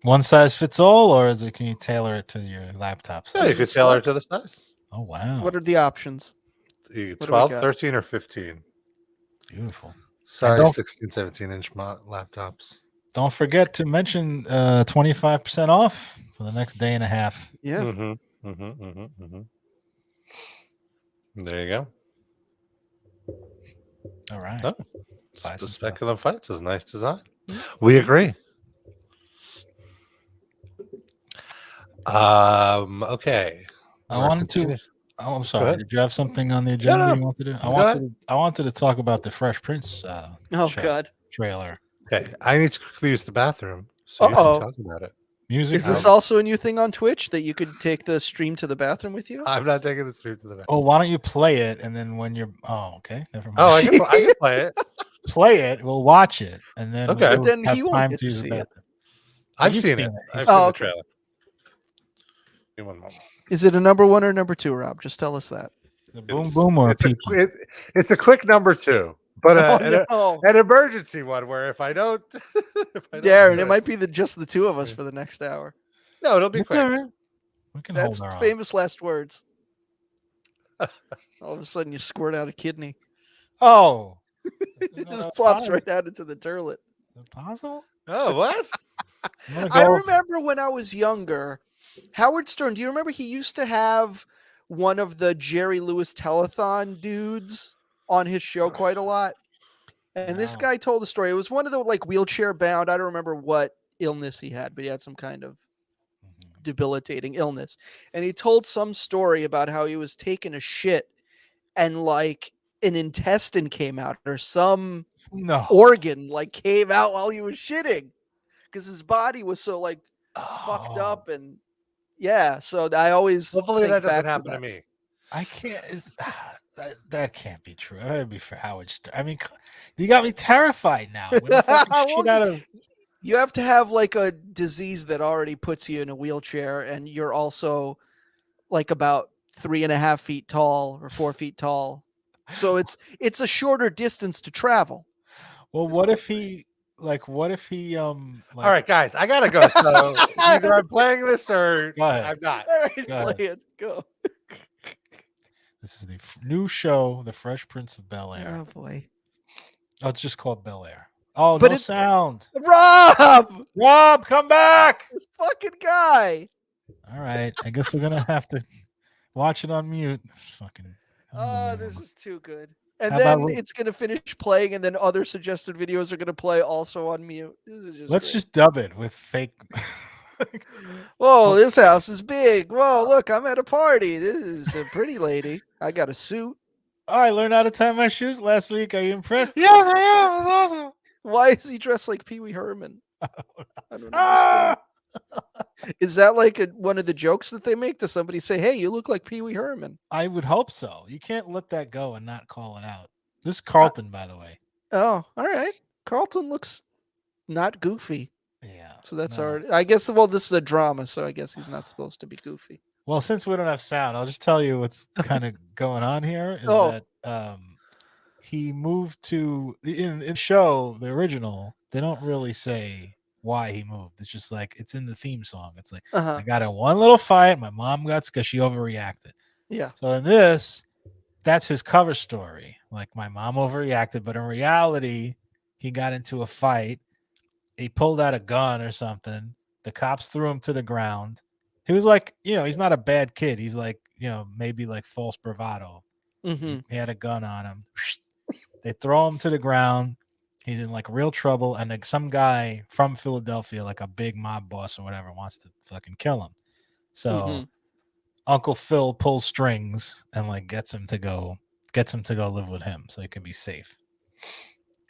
Speaker 3: One size fits all, or can you tailor it to your laptop size?
Speaker 2: Yeah, you could tailor it to the size.
Speaker 3: Oh, wow.
Speaker 4: What are the options?
Speaker 2: 12, 13, or 15.
Speaker 3: Beautiful.
Speaker 2: Sorry, 16, 17-inch laptops.
Speaker 3: Don't forget to mention 25% off for the next day and a half.
Speaker 4: Yeah.
Speaker 2: There you go.
Speaker 3: All right.
Speaker 2: Oh,
Speaker 3: Buy some stuff.
Speaker 2: Speculum Fights is a nice design. We agree. Okay.
Speaker 3: I wanted to. Oh, I'm sorry. Did you have something on the agenda you wanted to do? I wanted to talk about the Fresh Prince.
Speaker 4: God.
Speaker 3: Trailer.
Speaker 2: Okay, I need to quickly use the bathroom, so you can talk about it.
Speaker 3: Music.
Speaker 4: Is this also a new thing on Twitch that you could take the stream to the bathroom with you?
Speaker 2: I'm not taking the stream to the bathroom.
Speaker 3: Oh, why don't you play it and then when you're? Oh, okay. Never mind.
Speaker 2: Oh, I can play it.
Speaker 3: Play it. We'll watch it and then.
Speaker 2: Okay.
Speaker 3: We'll
Speaker 4: then
Speaker 3: have
Speaker 4: he won't
Speaker 3: time
Speaker 4: get
Speaker 3: to
Speaker 4: to
Speaker 3: use the
Speaker 4: see it.
Speaker 3: bathroom.
Speaker 2: I've
Speaker 3: You've
Speaker 2: seen
Speaker 3: seen
Speaker 2: it.
Speaker 3: it.
Speaker 2: I've seen the
Speaker 4: okay.
Speaker 2: trailer. Give me one moment.
Speaker 4: Is it a number 1 or number 2, Rob? Just tell us that.
Speaker 3: The boom boom or people?
Speaker 2: It's a quick number 2, but
Speaker 4: Oh,
Speaker 2: an emergency one where if I don't,
Speaker 4: Darren, it might be just the two of us for the next hour.
Speaker 2: No, it'll be
Speaker 3: It's
Speaker 2: quick.
Speaker 3: all right. We can
Speaker 4: That's
Speaker 3: hold our own.
Speaker 4: famous last words. All of a sudden, you squirt out a kidney.
Speaker 3: Oh,
Speaker 4: It just plops right out into the toilet.
Speaker 3: Is it possible?
Speaker 2: Oh, what?
Speaker 4: I remember when I was younger, Howard Stern, do you remember he used to have one of the Jerry Lewis telethon dudes on his show quite a lot? And this guy told a story. It was one of the wheelchair bound. I don't remember what illness he had, but he had some kind of debilitating illness. And he told some story about how he was taking a shit and an intestine came out or some organ came out while he was shitting because his body was so fucked up. And yeah, so I always
Speaker 2: hopefully that doesn't happen to me.
Speaker 3: I can't. That can't be true. That'd be for Howard Stern. I mean, you got me terrified now.
Speaker 4: You have to have a disease that already puts you in a wheelchair, and you're also about 3.5 feet tall or 4 feet tall. So it's a shorter distance to travel.
Speaker 3: Well, what if he
Speaker 2: All right, guys, I gotta go. So either I'm playing this or I'm not.
Speaker 4: All right, play it. Go.
Speaker 3: This is the new show, The Fresh Prince of Bel-Air.
Speaker 4: Oh boy.
Speaker 3: Oh, it's just called Bel-Air. Oh,
Speaker 4: but
Speaker 3: no sound.
Speaker 4: Rob,
Speaker 3: come back.
Speaker 4: This fucking guy.
Speaker 3: All right, I guess we're gonna have to watch it on mute. Fucking.
Speaker 4: Oh, this is too good. And then it's gonna finish playing, and then other suggested videos are gonna play also on mute. This is just
Speaker 3: Let's
Speaker 4: great.
Speaker 3: just dub it with fake.
Speaker 4: Whoa, this house is big. Whoa, look, I'm at a party. This is a pretty lady. I got a suit.
Speaker 3: Oh, I learned how to tie my shoes last week. Are you impressed? Yes, I am. It was awesome.
Speaker 4: Why is he dressed like Pee Wee Herman? I don't understand. Is that one of the jokes that they make? Does somebody say, "Hey, you look like Pee Wee Herman"?
Speaker 3: I would hope so. You can't let that go and not call it out. This is Carlton, by the way.
Speaker 4: Oh, all right. Carlton looks not goofy.
Speaker 3: Yeah.
Speaker 4: So that's already. I guess. Well, this is a drama, so I guess he's not supposed to be goofy.
Speaker 3: Well, since we don't have sound, I'll just tell you what's kind of going on here. Is that he moved to in the show, the original. They don't really say why he moved. It's just it's in the theme song. It's I got in one little fight. My mom got because she overreacted.
Speaker 4: Yeah.
Speaker 3: So in this, that's his cover story. My mom overreacted, but in reality, he got into a fight. He pulled out a gun or something. The cops threw him to the ground. He was he's not a bad kid. He's maybe false bravado.
Speaker 4: Mm-hmm.
Speaker 3: He had a gun on him. They throw him to the ground. He's in real trouble. And some guy from Philadelphia, a big mob boss or whatever, wants to fucking kill him. So Uncle Phil pulls strings and gets him to go live with him so he can be safe.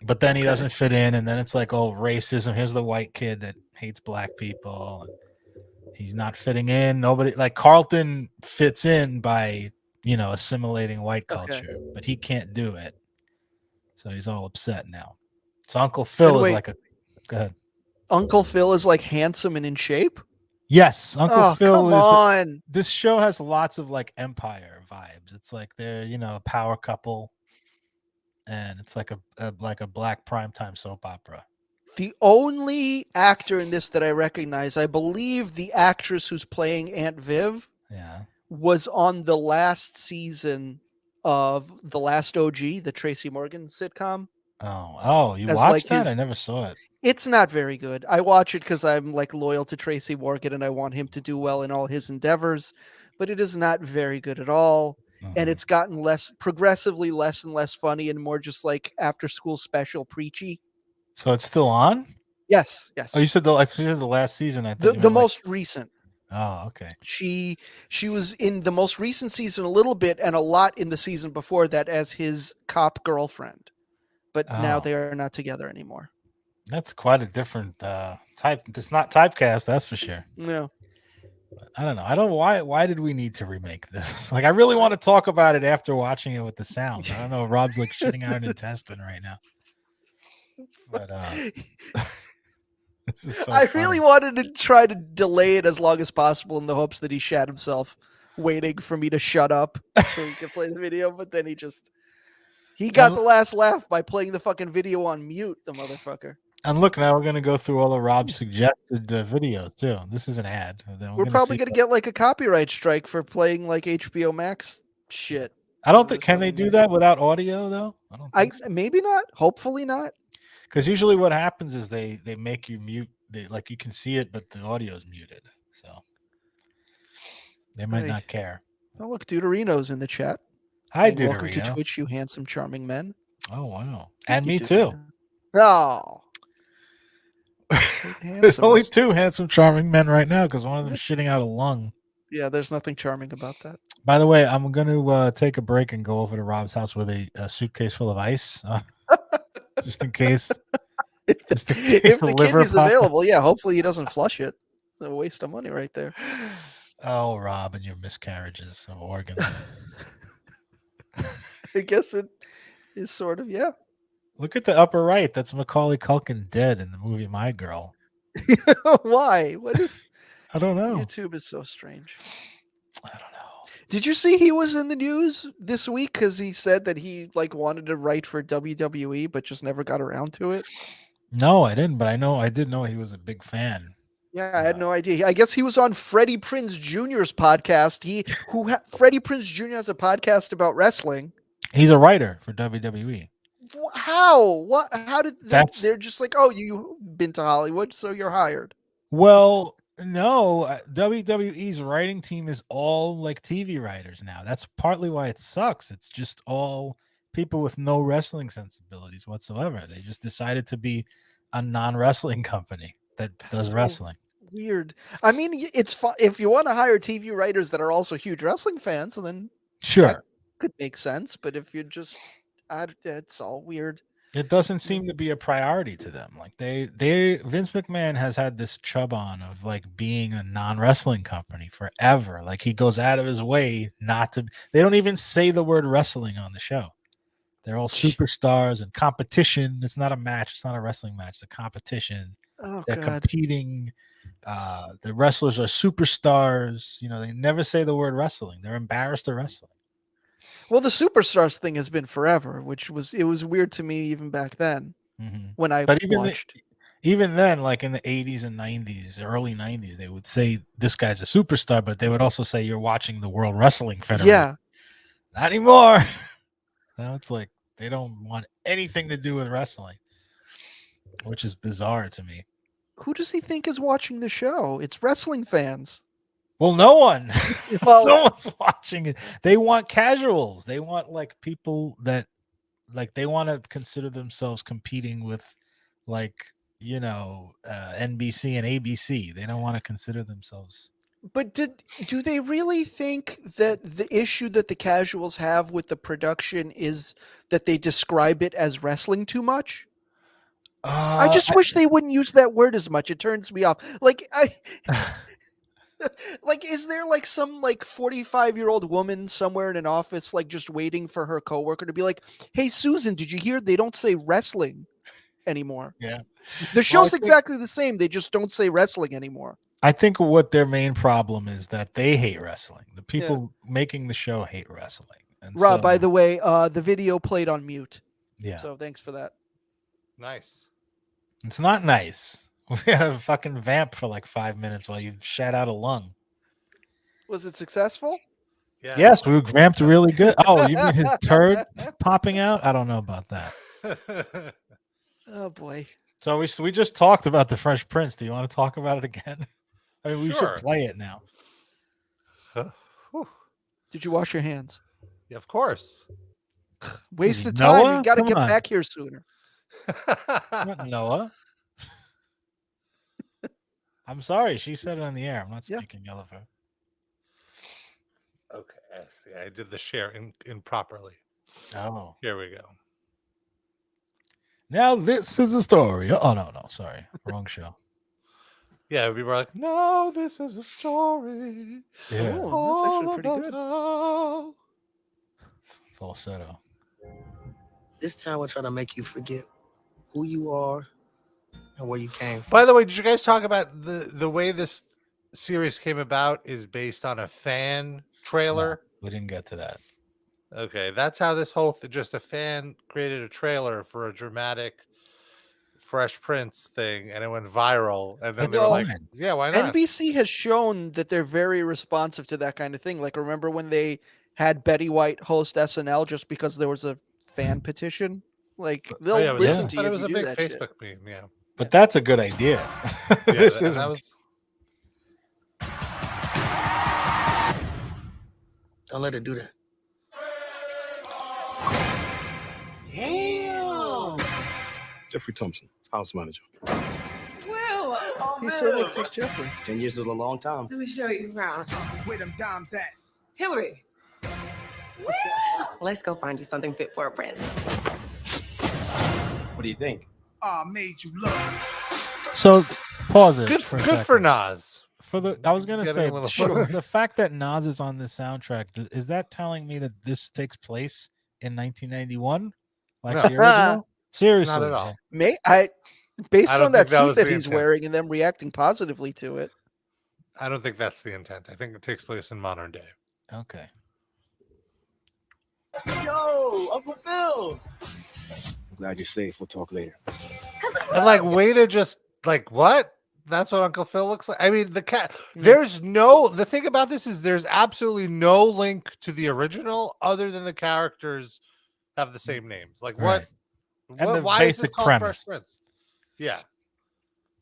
Speaker 3: But then he doesn't fit in, and then it's racism. Here's the white kid that hates black people. He's not fitting in. Nobody Carlton fits in by assimilating white culture, but he can't do it. So he's all upset now. So Uncle Phil is go ahead.
Speaker 4: Uncle Phil is handsome and in shape.
Speaker 3: Yes, Uncle Phil
Speaker 4: come
Speaker 3: is.
Speaker 4: on.
Speaker 3: This show has lots of like Empire vibes. It's like they're a power couple, and it's like a black primetime soap opera.
Speaker 4: The only actor in this that I recognize, I believe the actress who's playing Aunt Viv, was on the last season of The Last OG, the Tracy Morgan sitcom.
Speaker 3: Oh, you watched that? I never saw it.
Speaker 4: It's not very good. I watch it because I'm like loyal to Tracy Morgan and I want him to do well in all his endeavors, but it is not very good at all. And it's gotten progressively less and less funny and more just like after school special preachy.
Speaker 3: So it's still on?
Speaker 4: Yes.
Speaker 3: Oh, you said the last season. I
Speaker 4: think the most recent.
Speaker 3: Oh, okay.
Speaker 4: She was in the most recent season a little bit and a lot in the season before that as his cop girlfriend. But now they are not together anymore.
Speaker 3: That's quite a different type. It's not typecast, that's for sure.
Speaker 4: No.
Speaker 3: But I don't know. I don't. Why did we need to remake this? Like, I really want to talk about it after watching it with the sound. I don't know. Rob's like shitting out an intestine right now. But this is so
Speaker 4: I
Speaker 3: funny.
Speaker 4: really wanted to try to delay it as long as possible in the hopes that he shat himself, waiting for me to shut up so he could play the video. But then he got the last laugh by playing the fucking video on mute. The motherfucker.
Speaker 3: And look, now we're going to go through all of Rob's suggested videos, too. This is an ad.
Speaker 4: We're probably going to get like a copyright strike for playing like HBO Max shit.
Speaker 3: I don't think, can they do that without audio, though? I don't think so.
Speaker 4: Maybe not. Hopefully not.
Speaker 3: Because usually what happens is they make you mute. Like you can see it, but the audio is muted. So they might not care.
Speaker 4: Oh, look, Deuterino's in the chat.
Speaker 3: Hi,
Speaker 4: Deuterino. Welcome to Twitch, you handsome, charming men.
Speaker 3: Oh, wow. And me, too.
Speaker 4: Oh.
Speaker 3: There's only two handsome, charming men right now because one of them's shitting out a lung.
Speaker 4: Yeah, there's nothing charming about that.
Speaker 3: By the way, I'm going to take a break and go over to Rob's house with a suitcase full of ice, just in case.
Speaker 4: If the kidney's available, yeah, hopefully he doesn't flush it. It's a waste of money right there.
Speaker 3: Oh, Rob, and your miscarriages of organs.
Speaker 4: I guess it is sort of, yeah.
Speaker 3: Look at the upper right. That's Macaulay Culkin dead in the movie My Girl.
Speaker 4: Why? What is?
Speaker 3: I don't know.
Speaker 4: YouTube is so strange.
Speaker 3: I don't know.
Speaker 4: Did you see he was in the news this week because he said that he like wanted to write for WWE but just never got around to it?
Speaker 3: No, I didn't. But I did know he was a big fan.
Speaker 4: Yeah, I had no idea. I guess he was on Freddie Prinze Jr.'s podcast. Freddie Prinze Jr. has a podcast about wrestling.
Speaker 3: He's a writer for WWE.
Speaker 4: How? What? How did they're just like, oh, you've been to Hollywood, so you're hired?
Speaker 3: Well, no, WWE's writing team is all like TV writers now. That's partly why it sucks. It's just all people with no wrestling sensibilities whatsoever. They just decided to be a non-wrestling company that does wrestling.
Speaker 4: Weird. I mean, it's fun if you want to hire TV writers that are also huge wrestling fans, then
Speaker 3: sure,
Speaker 4: that could make sense. But if you're just it's all weird.
Speaker 3: It doesn't seem to be a priority to them. Like Vince McMahon has had this chub on of like being a non-wrestling company forever. Like he goes out of his way not to. They don't even say the word wrestling on the show. They're all superstars and competition. It's not a match. It's not a wrestling match. It's a competition.
Speaker 4: Oh,
Speaker 3: they're competing. The wrestlers are superstars. They never say the word wrestling. They're embarrassed of wrestling.
Speaker 4: Well, the superstars thing has been forever, which was weird to me even back then when I watched.
Speaker 3: Even then, like in the 80s and 90s, early 90s, they would say this guy's a superstar, but they would also say you're watching the World Wrestling Federation.
Speaker 4: Yeah.
Speaker 3: Not anymore. Now it's like they don't want anything to do with wrestling, which is bizarre to me.
Speaker 4: Who does he think is watching the show? It's wrestling fans.
Speaker 3: Well, no one.
Speaker 4: Well,
Speaker 3: no one's watching it. They want casuals. They want like people that like they want to consider themselves competing with like, NBC and ABC. They don't want to consider themselves.
Speaker 4: But do they really think that the issue that the casuals have with the production is that they describe it as wrestling too much? I just wish they wouldn't use that word as much. It turns me off. Like like, is there like some like 45-year-old woman somewhere in an office, like just waiting for her coworker to be like, "Hey, Susan, did you hear? They don't say wrestling anymore."
Speaker 3: Yeah.
Speaker 4: The show's exactly the same. They just don't say wrestling anymore.
Speaker 3: I think what their main problem is that they hate wrestling. The people making the show hate wrestling. And
Speaker 4: Rob, by the way, the video played on mute.
Speaker 3: Yeah.
Speaker 4: So thanks for that.
Speaker 2: Nice.
Speaker 3: It's not nice. We had a fucking vamp for like 5 minutes while you shat out a lung.
Speaker 4: Was it successful?
Speaker 2: Yeah.
Speaker 3: Yes, we vamped really good. Oh, you mean his turd popping out? I don't know about that.
Speaker 4: Oh boy.
Speaker 3: So we just talked about the Fresh Prince. Do you want to talk about it again? I mean, we
Speaker 2: Sure.
Speaker 3: should play it now.
Speaker 4: Did you wash your hands?
Speaker 2: Yeah, of course.
Speaker 4: Wasted
Speaker 3: Noah?
Speaker 4: time. You got to
Speaker 3: Come
Speaker 4: get
Speaker 3: on.
Speaker 4: back here sooner.
Speaker 3: Not Noah. I'm sorry. She said it on the air. I'm not speaking ill of her.
Speaker 2: Okay, I see. I did the share improperly.
Speaker 3: Oh.
Speaker 2: Here we go.
Speaker 3: Now this is a story. Oh, no. Sorry. Wrong show.
Speaker 2: Yeah, we were like, no, this is a story.
Speaker 3: Yeah.
Speaker 4: Oh, that's actually pretty good.
Speaker 3: Falsetto.
Speaker 8: This time we'll try to make you forget who you are and where you came from.
Speaker 2: By the way, did you guys talk about the way this series came about is based on a fan trailer?
Speaker 3: No, we didn't get to that.
Speaker 2: Okay, that's how this whole just a fan created a trailer for a dramatic Fresh Prince thing, and it went viral. And then
Speaker 3: That's
Speaker 2: they were like,
Speaker 3: fine.
Speaker 2: "Yeah, why not?"
Speaker 4: NBC has shown that they're very responsive to that kind of thing. Like, remember when they had Betty White host SNL just because there was a fan petition? Like, they'll
Speaker 2: Yeah,
Speaker 4: listen to you.
Speaker 2: But it
Speaker 4: if
Speaker 2: was
Speaker 4: you
Speaker 2: a
Speaker 4: do
Speaker 2: big
Speaker 4: that
Speaker 2: Facebook
Speaker 4: shit.
Speaker 2: meme. Yeah,
Speaker 3: But that's a good idea.
Speaker 2: Yeah,
Speaker 3: This
Speaker 2: that
Speaker 3: isn't.
Speaker 2: was.
Speaker 8: Don't let her do that.
Speaker 6: Damn. Jeffrey Thompson, house manager.
Speaker 9: Well,
Speaker 4: He so looks like Jeffrey.
Speaker 6: 10 years is a long time.
Speaker 9: let me show you around.
Speaker 6: Where them dimes at?
Speaker 9: Hillary. Let's go find you something fit for a prince.
Speaker 6: What do you think? I made you look.
Speaker 3: So pause it.
Speaker 2: Good
Speaker 3: for a
Speaker 2: good for
Speaker 3: second.
Speaker 2: Nas.
Speaker 3: I was gonna
Speaker 2: Getting
Speaker 3: say
Speaker 2: a little-
Speaker 3: the fact that Nas is on this soundtrack, is that telling me that this takes place in 1991, like
Speaker 2: No.
Speaker 3: the original? Seriously,
Speaker 2: Not at all.
Speaker 4: Based
Speaker 2: I don't
Speaker 4: on that
Speaker 2: think that
Speaker 4: suit
Speaker 2: was
Speaker 4: that
Speaker 2: the
Speaker 4: he's
Speaker 2: intent.
Speaker 4: wearing and them reacting positively to it.
Speaker 2: I don't think that's the intent. I think it takes place in modern day.
Speaker 3: Okay.
Speaker 6: Yo, Uncle Phil. I'm glad you're safe. We'll talk later.
Speaker 2: And like, way to just like what? That's what Uncle Phil looks like. I mean, the cat. There's no. The thing about this is there's absolutely no link to the original other than the characters have the same names. Like what?
Speaker 3: Right. And the
Speaker 2: Why is this
Speaker 3: basic
Speaker 2: called
Speaker 3: premise.
Speaker 2: Fresh Prince? Yeah.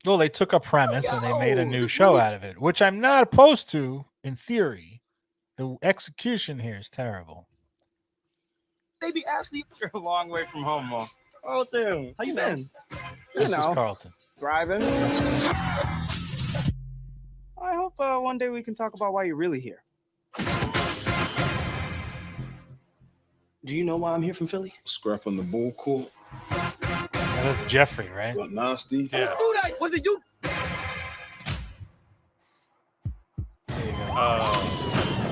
Speaker 3: Well, they took a premise and they made a
Speaker 6: Yo,
Speaker 3: new
Speaker 6: this
Speaker 3: show
Speaker 6: really-
Speaker 3: out of it, which I'm not opposed to in theory. The execution here is terrible.
Speaker 6: Baby Ashley, you're a long way from home, Mom. Carlton, how you been?
Speaker 3: This is Carlton.
Speaker 6: Thriving. I hope one day we can talk about why you're really here. Do you know why I'm here from Philly?
Speaker 10: Scrapping the bull court.
Speaker 3: That's Jeffrey, right?
Speaker 10: What nasty?
Speaker 2: Yeah.
Speaker 9: Was it you?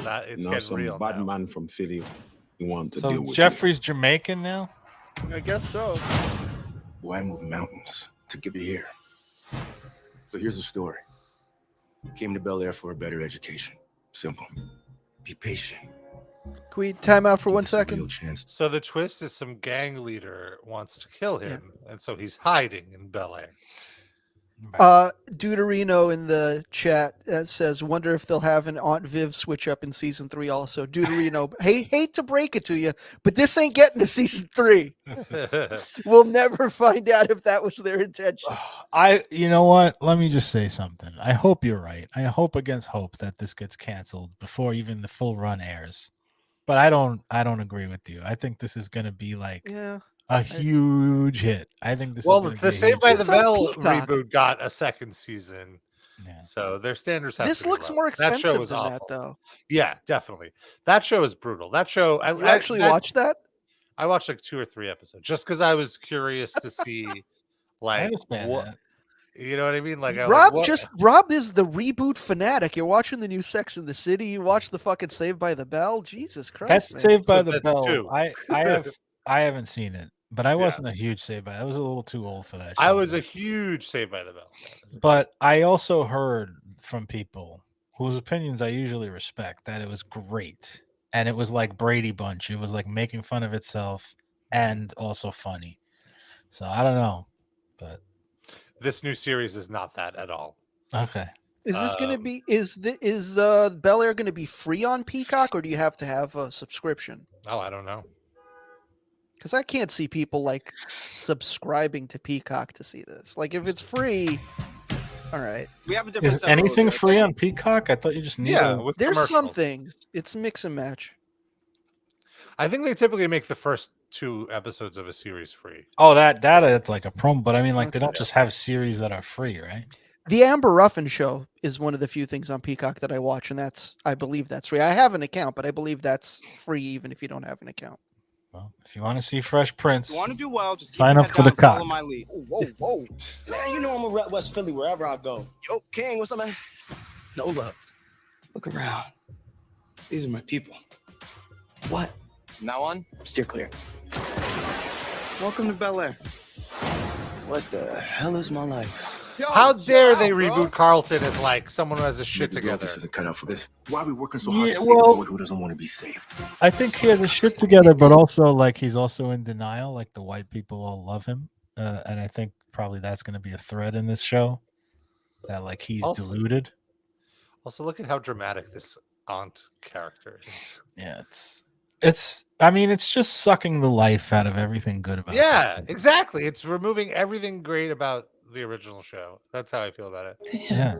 Speaker 2: That it's
Speaker 10: Now
Speaker 2: getting
Speaker 10: some
Speaker 2: real.
Speaker 10: bad
Speaker 2: now.
Speaker 10: man from Philly you want to
Speaker 3: So
Speaker 10: deal with.
Speaker 3: Jeffrey's Jamaican now?
Speaker 4: I guess so.
Speaker 10: Why move mountains to get you here? So here's the story. Came to Bel Air for a better education. Simple. Be patient.
Speaker 4: Can we time out for
Speaker 10: Give
Speaker 4: one
Speaker 10: this a real
Speaker 4: second?
Speaker 10: chance.
Speaker 2: So the twist is some gang leader wants to kill him, and so he's hiding in Bel Air.
Speaker 4: Deuterino in the chat says, "Wonder if they'll have an Aunt Viv switch up in season 3." Also, Deuterino, hate to break it to you, but this ain't getting to season 3. We'll never find out if that was their intention.
Speaker 3: You know what? Let me just say something. I hope you're right. I hope against hope that this gets canceled before even the full run airs. But I don't agree with you. I think this is going to be like a huge hit. I think this.
Speaker 2: Well,
Speaker 3: is gonna
Speaker 2: the
Speaker 3: be a
Speaker 2: Saved
Speaker 3: huge
Speaker 2: by
Speaker 3: hit.
Speaker 2: the Bell reboot got a second season, so their standards have.
Speaker 4: This
Speaker 2: to be
Speaker 4: looks
Speaker 2: low.
Speaker 4: more
Speaker 2: That show
Speaker 4: expensive
Speaker 2: was
Speaker 4: than that,
Speaker 2: awful.
Speaker 4: though.
Speaker 2: Yeah, definitely. That show is brutal. That show.
Speaker 4: You actually watched that?
Speaker 2: I watched like 2 or 3 episodes just because I was curious to see, like,
Speaker 3: understand
Speaker 2: what.
Speaker 3: that.
Speaker 2: You know what I mean? Like, I was
Speaker 4: Rob
Speaker 2: like, what-
Speaker 4: Rob is the reboot fanatic. You're watching the new Sex in the City. You watch the fucking Saved by the Bell. Jesus Christ,
Speaker 3: That's
Speaker 4: man.
Speaker 3: Saved by
Speaker 2: So
Speaker 3: the
Speaker 2: that's
Speaker 3: Bell.
Speaker 2: 2.
Speaker 3: I haven't seen it, but I wasn't a huge Saved by. I was a little too old for that.
Speaker 2: I
Speaker 3: show.
Speaker 2: was a huge Saved by the Bell fan.
Speaker 3: But I also heard from people whose opinions I usually respect that it was great. And it was like Brady Bunch. It was like making fun of itself and also funny. So I don't know. But
Speaker 2: this new series is not that at all.
Speaker 3: okay.
Speaker 4: Is this going to be is Bel Air going to be free on Peacock, or do you have to have a subscription?
Speaker 2: Oh, I don't know.
Speaker 4: Because I can't see people like subscribing to Peacock to see this. Like if it's free, all right.
Speaker 11: We have a different
Speaker 3: Is
Speaker 11: set of rules
Speaker 3: anything
Speaker 11: here,
Speaker 3: free
Speaker 11: okay?
Speaker 3: on Peacock? I thought you just need
Speaker 2: with
Speaker 4: There's some
Speaker 2: commercials.
Speaker 4: things. It's mix and match.
Speaker 2: I think they typically make the first 2 episodes of a series free.
Speaker 3: Oh, that it's like a promo, but I mean, like they
Speaker 4: Okay.
Speaker 3: don't just have series that are free, right?
Speaker 4: The Amber Ruffin show is one of the few things on Peacock that I watch, and I believe that's free. I have an account, but I believe that's free even if you don't have an account.
Speaker 3: Well, if you want to see Fresh Prince,
Speaker 11: If you want to do well, just
Speaker 3: sign
Speaker 11: keep
Speaker 3: up
Speaker 11: your
Speaker 3: for
Speaker 11: head
Speaker 3: the
Speaker 11: down, follow
Speaker 3: cock.
Speaker 11: my lead.
Speaker 8: Whoa, whoa. Man, you know I'm gonna rep West Philly wherever I go. Yo, King, what's up, man? No love. Look around. These are my people. What?
Speaker 11: From now on,
Speaker 8: Steer clear.
Speaker 11: welcome to Bel Air.
Speaker 8: What the hell is my life?
Speaker 2: How dare they reboot Carlton as like someone who has his shit
Speaker 10: Maybe
Speaker 2: together?
Speaker 10: This isn't cut out for this. Why are we working so hard
Speaker 3: Yeah,
Speaker 10: to save a
Speaker 3: well-
Speaker 10: boy who doesn't want to be saved?
Speaker 3: I think he has his shit together, but also like he's also in denial. Like the white people all love him, and I think probably that's going to be a thread in this show. That like he's
Speaker 2: Also-
Speaker 3: deluded.
Speaker 2: Also, look at how dramatic this aunt character is.
Speaker 3: Yeah, it's. I mean, it's just sucking the life out of everything good about.
Speaker 2: Yeah,
Speaker 3: it.
Speaker 2: exactly. It's removing everything great about the original show. That's how I feel about it.
Speaker 3: Yeah.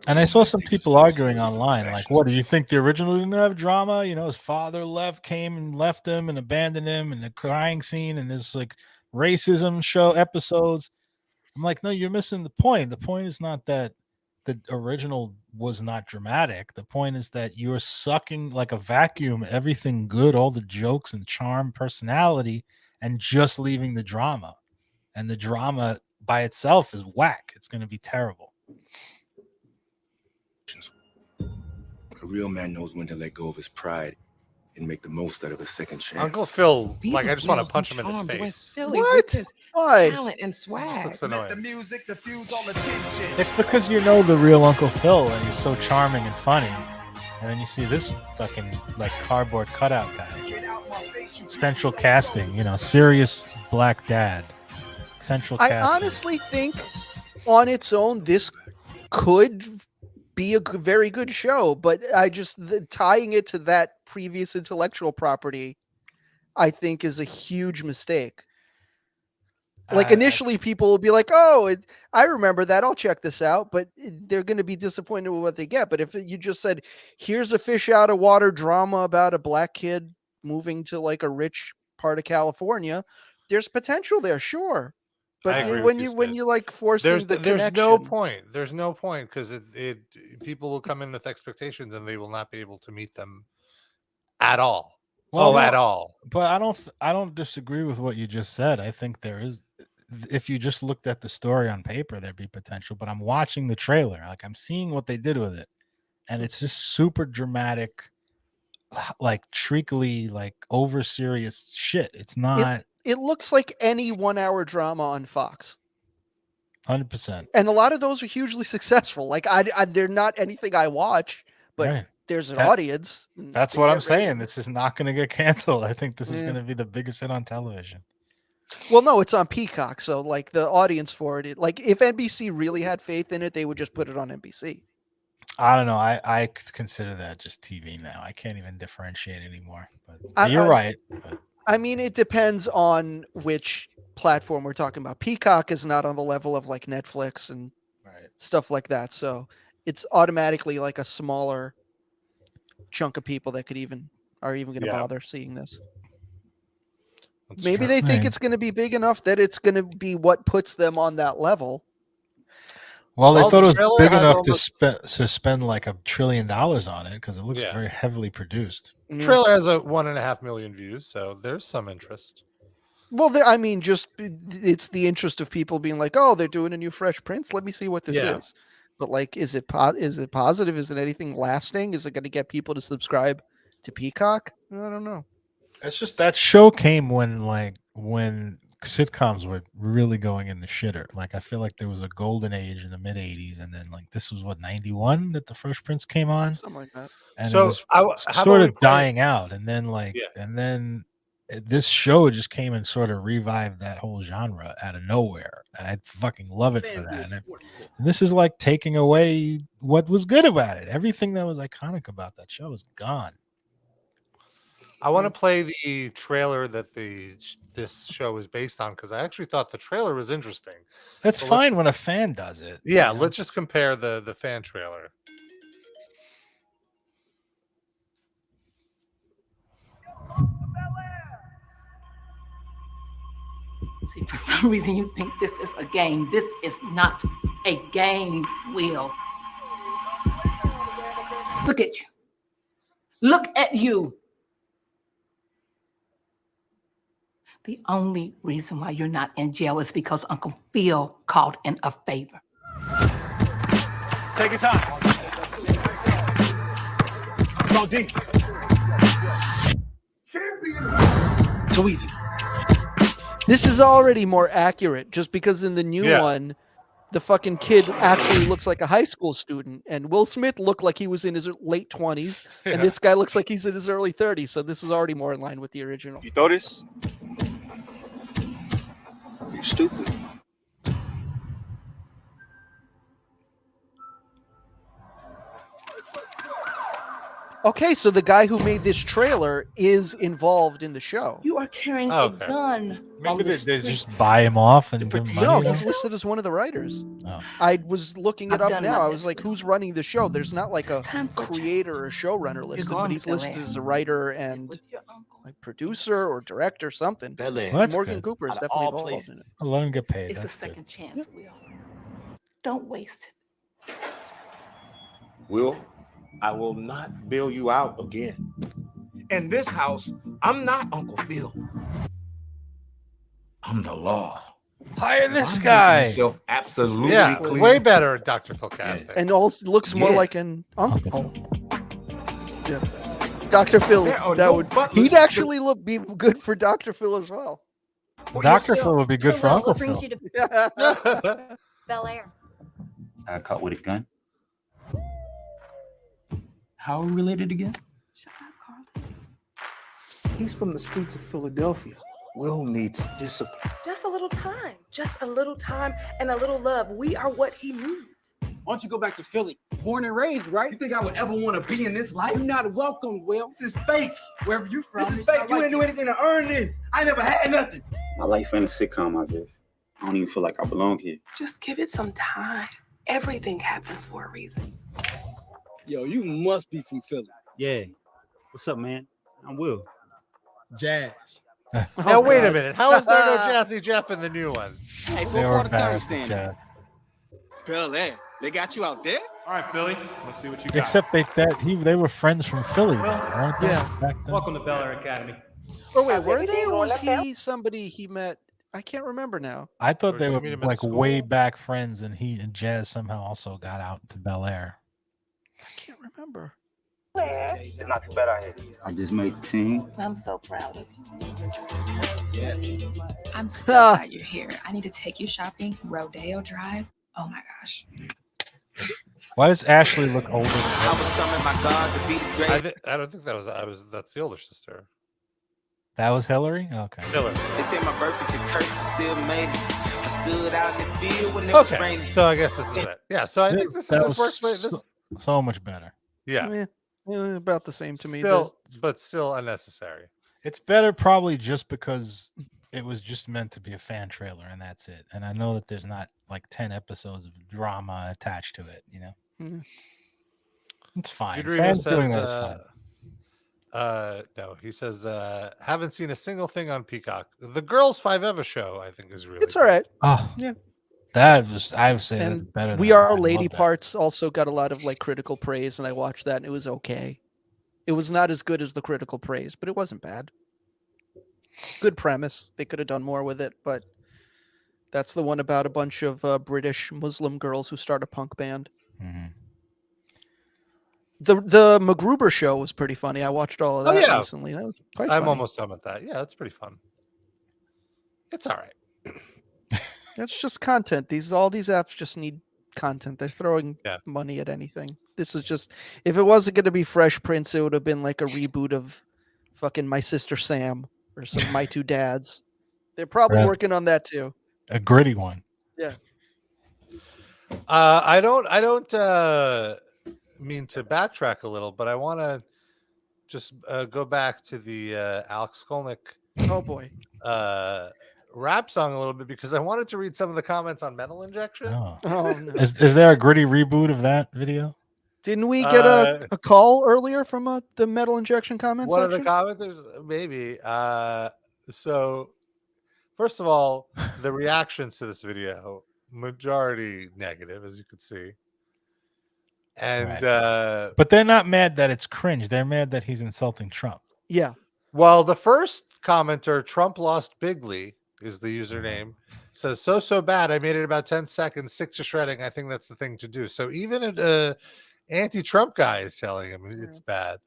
Speaker 3: And I saw some people arguing online, like, "What do you think? The original didn't have drama? You know, his father came and left him and abandoned him, and the crying scene, and this like racism show episodes." I'm like, no, you're missing the point. The point is not that the original was not dramatic. The point is that you're sucking like a vacuum everything good, all the jokes and charm, personality, and just leaving the drama. And the drama by itself is whack. It's going to be terrible.
Speaker 10: A real man knows when to let go of his pride and make the most out of a second chance.
Speaker 2: Uncle Phil, like, I just want to punch him in his face.
Speaker 4: What? Why?
Speaker 9: Talent and swag.
Speaker 2: Looks annoying.
Speaker 6: music diffuse all attention.
Speaker 3: It's because you know the real Uncle Phil and he's so charming and funny. And then you see this fucking like cardboard cutout guy. Central casting, you know, serious black dad. Central
Speaker 4: I
Speaker 3: casting.
Speaker 4: honestly think on its own, this could be a very good show, but tying it to that previous intellectual property, I think is a huge mistake. Like initially people will be like, oh, I remember that. I'll check this out. But they're going to be disappointed with what they get. But if you just said, here's a fish out of water drama about a black kid moving to like a rich part of California, there's potential there. Sure.
Speaker 2: I
Speaker 4: But
Speaker 2: agree
Speaker 4: when
Speaker 2: with you,
Speaker 4: when
Speaker 2: Sid.
Speaker 4: you like forcing
Speaker 2: There's
Speaker 4: the
Speaker 2: no
Speaker 4: connection-
Speaker 2: point. There's no point because it people will come in with expectations and they will not be able to meet them at all.
Speaker 3: Well,
Speaker 2: at
Speaker 3: no,
Speaker 2: all.
Speaker 3: But I don't disagree with what you just said. I think there is, if you just looked at the story on paper, there'd be potential. But I'm watching the trailer, like I'm seeing what they did with it, and it's just super dramatic, like treacly, like over serious shit. It's not
Speaker 4: It looks like any 1 hour drama on Fox.
Speaker 3: 100%.
Speaker 4: And a lot of those are hugely successful. Like they're not anything I watch, but
Speaker 3: Right.
Speaker 4: there's an
Speaker 3: That-
Speaker 4: audience.
Speaker 3: That's
Speaker 4: They
Speaker 3: what I'm
Speaker 4: get
Speaker 3: saying.
Speaker 4: ratings.
Speaker 3: This is not going to get canceled. I think this is
Speaker 4: Yeah.
Speaker 3: going to be the biggest hit on television.
Speaker 4: Well, no, it's on Peacock, so like the audience for it, like if NBC really had faith in it, they would just put it on NBC.
Speaker 3: I don't know. I consider that just TV now. I can't even differentiate anymore. But
Speaker 4: I-
Speaker 3: you're
Speaker 4: I-
Speaker 3: right. But
Speaker 4: I mean, it depends on which platform we're talking about. Peacock is not on the level of like Netflix and stuff like that, so it's automatically like a smaller chunk of people that are even going to
Speaker 2: Yeah.
Speaker 4: bother seeing this.
Speaker 2: That's
Speaker 4: Maybe
Speaker 2: true.
Speaker 4: they think
Speaker 3: Right.
Speaker 4: it's going to be big enough that it's going to be what puts them on that level.
Speaker 3: Well, they
Speaker 2: Well,
Speaker 3: thought it
Speaker 2: the
Speaker 3: was
Speaker 2: trailer
Speaker 3: big
Speaker 2: has
Speaker 3: enough
Speaker 2: almost-
Speaker 3: to spend like $1 trillion on it because it looks
Speaker 2: Yeah.
Speaker 3: very heavily produced.
Speaker 2: Trailer has a 1.5 million views, so there's some interest.
Speaker 4: Well, I mean, just it's the interest of people being like, "Oh, they're doing a new Fresh Prince. Let me see what this
Speaker 2: Yeah.
Speaker 4: is." But like, is it positive? Is it anything lasting? Is it going to get people to subscribe to Peacock? I don't know.
Speaker 3: It's just that show came when sitcoms were really going in the shitter. Like I feel like there was a golden age in the mid '80s, and then like this was what 91 that the Fresh Prince came on,
Speaker 4: something like that.
Speaker 3: and
Speaker 2: So,
Speaker 3: it was
Speaker 2: how
Speaker 3: sort
Speaker 2: about we
Speaker 3: of
Speaker 2: play-
Speaker 3: dying out, and then this show just came and sort of revived that whole genre out of nowhere, and I fucking love it for that. And this is like taking away what was good about it. Everything that was iconic about that show is gone.
Speaker 2: I want to play the trailer that this show is based on because I actually thought the trailer was interesting.
Speaker 3: That's
Speaker 2: So
Speaker 3: fine when a fan does it.
Speaker 2: Yeah,
Speaker 3: you know?
Speaker 2: let's just compare the fan trailer.
Speaker 12: See, for some reason you think this is a game. This is not a game, Will. Look at you. Look at you. The only reason why you're not in jail is because Uncle Phil called in a favor.
Speaker 5: Take your time. Go deep.
Speaker 8: So easy.
Speaker 4: This is already more accurate just because in the new one, the fucking kid actually looks like a high school student, and Will Smith looked like he was in his late 20s, and this guy looks like he's in his early 30s. So this is already more in line with the original.
Speaker 8: You throw this? You're stupid.
Speaker 4: Okay, so the guy who made this trailer is involved in the show.
Speaker 12: You are carrying a gun.
Speaker 3: Maybe they just buy him off and give him money.
Speaker 4: No,
Speaker 3: or
Speaker 4: he's
Speaker 3: something?
Speaker 4: listed as one of the writers.
Speaker 3: Oh.
Speaker 4: I was looking it
Speaker 12: I've
Speaker 4: up
Speaker 12: done
Speaker 4: now.
Speaker 12: my
Speaker 4: I was like, who's running the show? There's not like a
Speaker 12: time for
Speaker 4: creator or showrunner listed, but
Speaker 12: going
Speaker 4: he's
Speaker 12: to
Speaker 4: listed
Speaker 12: Bel-Air.
Speaker 4: as a writer and like producer or director, something.
Speaker 8: Bel-Air.
Speaker 3: Well, that's
Speaker 4: Morgan
Speaker 3: good.
Speaker 4: Cooper is
Speaker 8: Out of
Speaker 4: definitely
Speaker 8: all
Speaker 4: involved
Speaker 8: places.
Speaker 4: in it.
Speaker 3: I'll let him get paid.
Speaker 12: It's a
Speaker 3: That's good.
Speaker 12: second chance, Will. Don't waste it.
Speaker 13: Will, I will not bail you out again. In this house, I'm not Uncle Phil. I'm the law.
Speaker 3: Hire this
Speaker 13: I'm making
Speaker 3: guy.
Speaker 13: myself absolutely
Speaker 2: Yeah,
Speaker 13: clear.
Speaker 2: way better, Dr. Phil casting.
Speaker 4: And also looks more
Speaker 13: Yeah.
Speaker 4: like an uncle. Yeah. Dr. Phil,
Speaker 13: There are
Speaker 4: that
Speaker 13: no
Speaker 4: would
Speaker 13: butlers
Speaker 4: he'd
Speaker 13: to-
Speaker 4: actually be good for Dr. Phil as well.
Speaker 3: Dr. Phil would be good for Uncle
Speaker 14: What brings
Speaker 3: Phil.
Speaker 14: you to Bel Air?
Speaker 15: I got caught with a gun. How are we related again?
Speaker 12: Shut up, Carlton.
Speaker 13: He's from the streets of Philadelphia. Will needs discipline.
Speaker 16: Just a little time. Just a little time and a little love. We are what he needs.
Speaker 11: Why don't you go back to Philly? Born and raised, right?
Speaker 8: You think I would ever want to be in this life?
Speaker 11: You're not welcome, Will.
Speaker 8: This is fake.
Speaker 11: Wherever you from.
Speaker 8: This is
Speaker 11: it's not
Speaker 8: fake. You
Speaker 11: like
Speaker 8: didn't do anything to earn this. I never had nothing.
Speaker 15: My life ain't a sitcom, I guess. I don't even feel like I belong here.
Speaker 16: Just give it some time. Everything happens for a reason.
Speaker 11: Yo, you must be from Philly.
Speaker 15: Yeah. What's up, man? I'm Will.
Speaker 11: Jazz.
Speaker 2: Now, wait a minute. How is there no Jazzy Jeff in the new one?
Speaker 11: Hey, so
Speaker 3: They
Speaker 11: what
Speaker 3: were
Speaker 11: part of town you
Speaker 3: embarrassed,
Speaker 11: staying
Speaker 3: yeah.
Speaker 11: at? Bel Air. They got you out there?
Speaker 17: All right, Philly. Let's see what you got.
Speaker 3: Except they were friends from Philly, though, weren't they?
Speaker 4: Yeah.
Speaker 3: Back then?
Speaker 17: Welcome to Bel Air Academy.
Speaker 4: Oh wait, were they or was he somebody he met? I can't remember now.
Speaker 3: I thought
Speaker 2: Or
Speaker 3: they
Speaker 2: did you
Speaker 3: were
Speaker 2: meet him at
Speaker 3: like
Speaker 2: school?
Speaker 3: way back friends, and he and Jazz somehow also got out to Bel Air.
Speaker 4: I can't remember.
Speaker 15: Not too bad out here. I just made the team.
Speaker 12: I'm so proud of you.
Speaker 18: I'm so glad you're here. I need to take you shopping. Rodeo Drive. Oh my gosh.
Speaker 3: Why does Ashley look older? Than
Speaker 8: I was summoned by God to be the great.
Speaker 2: I don't think that was. That's the older sister.
Speaker 3: that was Hillary? Okay.
Speaker 2: Hillary.
Speaker 8: They say my birth is a curse, I still made it. I stood out in the field when it was
Speaker 2: Okay,
Speaker 8: raining.
Speaker 2: so I guess this is it. Yeah, so I think this
Speaker 3: That
Speaker 2: works.
Speaker 3: was so much better.
Speaker 2: Yeah,
Speaker 4: About the same to me.
Speaker 2: still, but still unnecessary.
Speaker 3: It's better probably just because it was just meant to be a fan trailer and that's it. And I know that there's not like 10 episodes of drama attached to it, you know?
Speaker 4: Mhm.
Speaker 3: It's fine.
Speaker 2: Gudrino
Speaker 3: Fans doing
Speaker 2: says,
Speaker 3: that is fine.
Speaker 2: no, he says, haven't seen a single thing on Peacock. The Girls 5 Eva show, I think, is really
Speaker 4: It's all right.
Speaker 3: Oh,
Speaker 4: Yeah.
Speaker 3: that was, I would say that's
Speaker 4: And
Speaker 3: better than
Speaker 4: We Are
Speaker 3: I
Speaker 4: Lady
Speaker 3: love that.
Speaker 4: Parts also got a lot of like critical praise, and I watched that and it was okay. It was not as good as the critical praise, but it wasn't bad. Good premise. They could have done more with it, but that's the one about a bunch of British Muslim girls who start a punk band.
Speaker 3: Mhm.
Speaker 4: The MacGruber show was pretty funny. I watched all of
Speaker 2: Oh,
Speaker 4: that
Speaker 2: yeah.
Speaker 4: recently. That was quite
Speaker 2: I'm
Speaker 4: funny.
Speaker 2: almost done with that. Yeah, that's pretty fun. It's all right.
Speaker 4: That's just content. All these apps just need content. They're throwing money at anything. This is just, if it wasn't going to be Fresh Prince, it would have been like a reboot of fucking My Sister Sam or some My Two Dads. They're probably working on that too.
Speaker 3: A gritty one.
Speaker 4: Yeah.
Speaker 2: I don't mean to backtrack a little, but I want to just go back to the Alex Skolnick.
Speaker 4: Oh boy.
Speaker 2: Rap song a little bit because I wanted to read some of the comments on Metal Injection.
Speaker 4: Oh no.
Speaker 3: Is there a gritty reboot of that video?
Speaker 4: Didn't we get a call earlier from the Metal Injection comment
Speaker 2: One
Speaker 4: section?
Speaker 2: of the commenters, maybe. So, first of all, the reactions to this video, majority negative, as you could see. And
Speaker 3: but they're not mad that it's cringe. They're mad that he's insulting Trump.
Speaker 4: Yeah.
Speaker 2: Well, the first commenter, Trump Lost Bigly, is the username, says, so bad. I made it about 10 seconds, stick to shredding. I think that's the thing to do. So even an anti-Trump guy is telling him it's bad.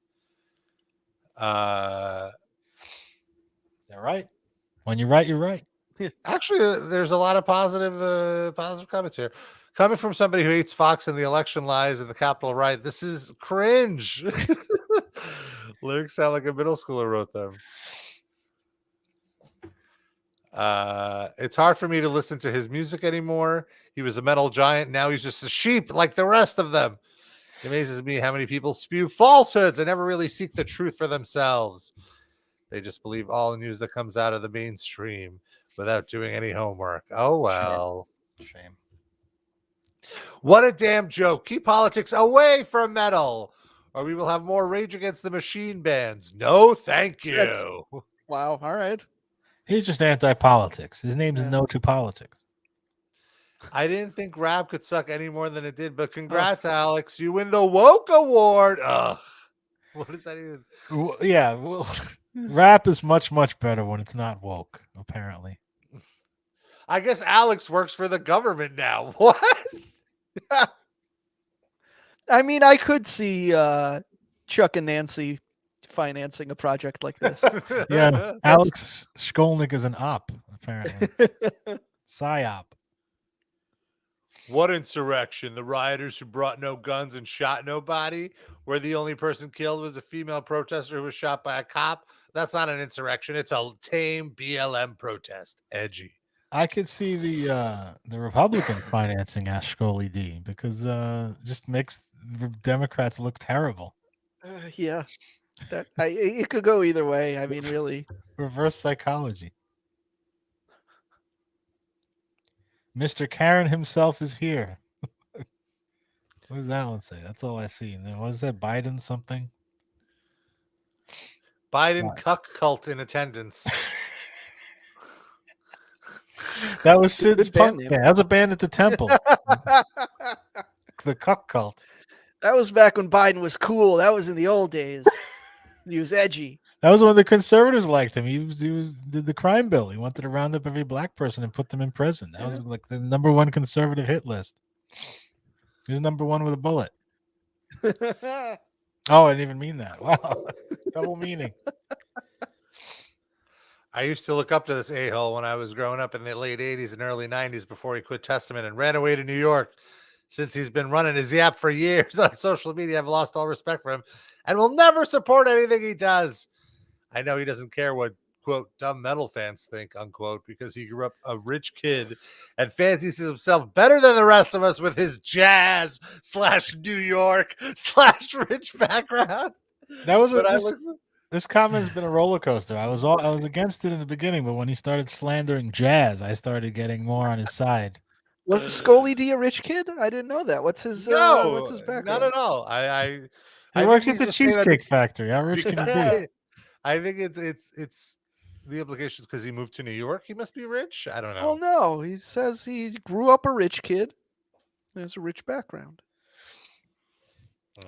Speaker 3: They're right. When you're right, you're right.
Speaker 2: Actually, there's a lot of positive comments here. Coming from somebody who hates Fox and the election lies and the Capitol riot, this is cringe. Lyrics sound like a middle schooler wrote them. It's hard for me to listen to his music anymore. He was a metal giant. Now he's just a sheep like the rest of them. It amazes me how many people spew falsehoods and never really seek the truth for themselves. They just believe all the news that comes out of the mainstream without doing any homework. Oh, well.
Speaker 3: Shame.
Speaker 2: What a damn joke. Keep politics away from metal, or we will have more Rage Against the Machine bands. No, thank you.
Speaker 4: Wow. All right.
Speaker 3: He's just anti-politics. His name's No to Politics.
Speaker 2: I didn't think rap could suck any more than it did, but congrats, Alex. You win the Woke Award. Ugh. What is that even?
Speaker 3: Yeah. Well, rap is much, much better when it's not woke, apparently.
Speaker 2: I guess Alex works for the government now. What?
Speaker 4: I mean, I could see Chuck and Nancy financing a project like this.
Speaker 3: Yeah, Alex Skolnick is an op, apparently. PsyOp.
Speaker 2: What insurrection? The rioters who brought no guns and shot nobody, where the only person killed was a female protester who was shot by a cop? That's not an insurrection. It's a tame BLM protest. Edgy.
Speaker 3: I could see the Republican financing Ashkoli D because just makes the Democrats look terrible.
Speaker 4: Yeah, it could go either way. I mean, really.
Speaker 3: Reverse psychology. Mr. Karen himself is here. What does that one say? That's all I see. And then what is that? Biden something?
Speaker 2: Biden cuck cult in attendance.
Speaker 3: That was Sid's punk band. That was a band at the temple. The cuck cult.
Speaker 4: That was back when Biden was cool. That was in the old days. He was edgy.
Speaker 3: That was when the conservatives liked him. He did the crime bill. He wanted to round up every black person and put them in prison. That was like the #1 conservative hit list. He was #1 with a bullet. Oh, I didn't even mean that. Wow. Double meaning.
Speaker 2: I used to look up to this a-hole when I was growing up in the late 80s and early 90s before he quit Testament and ran away to New York. Since he's been running his yap for years on social media, I've lost all respect for him and will never support anything he does. I know he doesn't care what, quote, dumb metal fans think, unquote, because he grew up a rich kid and fancies himself better than the rest of us with his jazz / New York / rich background.
Speaker 3: That was this comment's been a roller coaster. I was against it in the beginning, but when he started slandering jazz, I started getting more on his side.
Speaker 4: Was Scully D a rich kid? I didn't know that. What's his background?
Speaker 2: Not at all.
Speaker 3: He works at the Cheesecake Factory. How rich can he be?
Speaker 2: I think it's the implications because he moved to New York. He must be rich. I don't know.
Speaker 4: Well, no. He says he grew up a rich kid. He has a rich background.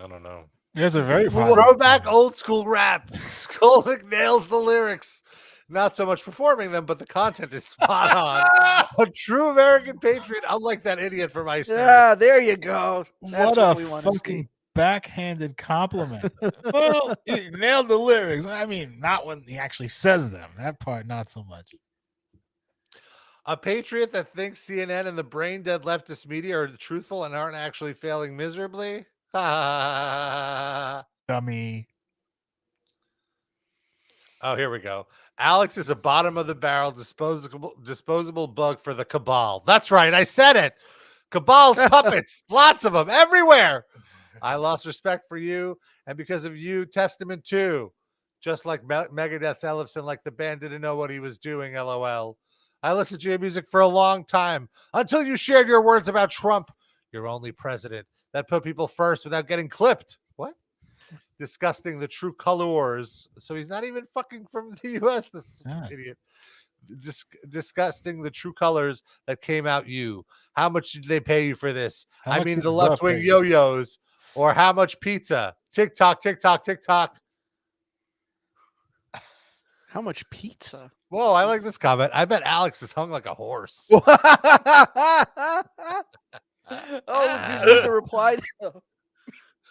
Speaker 2: I don't know.
Speaker 3: There's a very
Speaker 2: throwback old school rap. Skolnick nails the lyrics. Not so much performing them, but the content is spot on. A true American patriot, unlike that idiot from Ice.
Speaker 4: Yeah, there you go. That's
Speaker 3: what
Speaker 4: we
Speaker 3: a
Speaker 4: want to
Speaker 3: fucking
Speaker 4: see.
Speaker 3: backhanded compliment. Well, he nailed the lyrics. I mean, not when he actually says them. That part, not so much.
Speaker 2: A patriot that thinks CNN and the brain dead leftist media are truthful and aren't actually failing miserably?
Speaker 3: Dummy.
Speaker 2: Oh, here we go. Alex is a bottom of the barrel disposable bug for the cabal. That's right. I said it. Cabal's puppets. Lots of them everywhere. I lost respect for you. And because of you, Testament 2. Just like Megadeth's Ellefson, like the band didn't know what he was doing. LOL. I listened to your music for a long time until you shared your words about Trump, your only president that put people first without getting clipped. What? Disgusting the true colors. So he's not even fucking from the U.S. This idiot. Disgusting the true colors that came out you. How much did they pay you for this?
Speaker 3: How
Speaker 2: I
Speaker 3: much
Speaker 2: mean,
Speaker 3: did
Speaker 2: the
Speaker 3: Rupp
Speaker 2: left wing
Speaker 3: pay you?
Speaker 2: yo-yos, or how much pizza? TikTok, TikTok, TikTok.
Speaker 4: How much pizza?
Speaker 2: Whoa, I like this comment. I bet Alex is hung like a horse.
Speaker 4: Oh, dude, read the reply.
Speaker 3: Wouldn't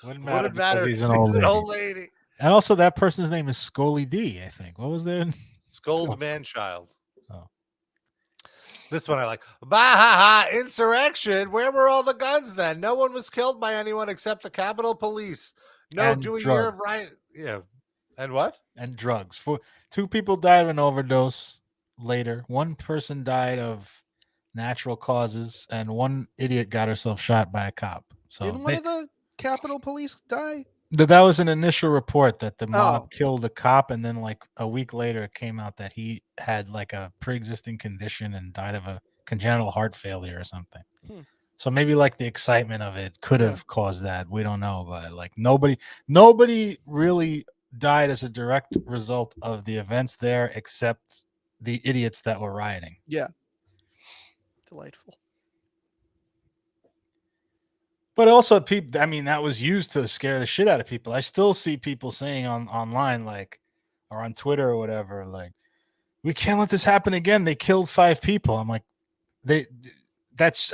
Speaker 2: Wouldn't
Speaker 3: matter
Speaker 2: matter.
Speaker 3: because he's
Speaker 2: He's
Speaker 3: an old lady.
Speaker 2: lady.
Speaker 3: And also, that person's name is Scully D, I think. What was their
Speaker 2: Scold man child.
Speaker 3: Oh.
Speaker 2: This one I like. Bah, insurrection. Where were all the guns then? No one was killed by anyone except the Capitol Police. No,
Speaker 3: And
Speaker 2: do a year of
Speaker 3: drugs.
Speaker 2: riot. Yeah. And what?
Speaker 3: And drugs. 2 people died of an overdose later. 1 person died of natural causes, and 1 idiot got herself shot by a cop. So
Speaker 4: Didn't one of the Capitol Police die?
Speaker 3: that was an initial report that the mob
Speaker 4: Oh.
Speaker 3: killed a cop, and then like a week later it came out that he had like a pre-existing condition and died of a congenital heart failure or something. So maybe like the excitement of it could have caused that. We don't know, but like nobody really died as a direct result of the events there except the idiots that were rioting.
Speaker 4: Yeah. Delightful.
Speaker 3: But also, people, I mean, that was used to scare the shit out of people. I still see people saying online, like, or on Twitter or whatever, like, we can't let this happen again. They killed 5 people. I'm like, I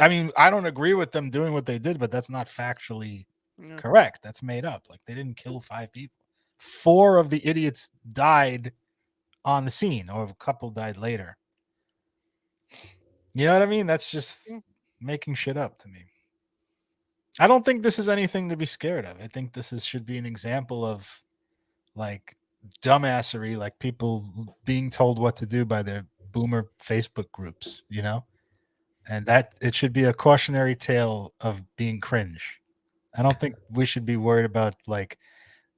Speaker 3: mean, I don't agree with them doing what they did, but that's not factually correct. That's made up. Like, they didn't kill 5 people. 4 of the idiots died on the scene, or a couple died later. You know what I mean? That's just making shit up to me. I don't think this is anything to be scared of. I think this should be an example of like dumbassery, like people being told what to do by their boomer Facebook groups, you know? And that it should be a cautionary tale of being cringe. I don't think we should be worried about like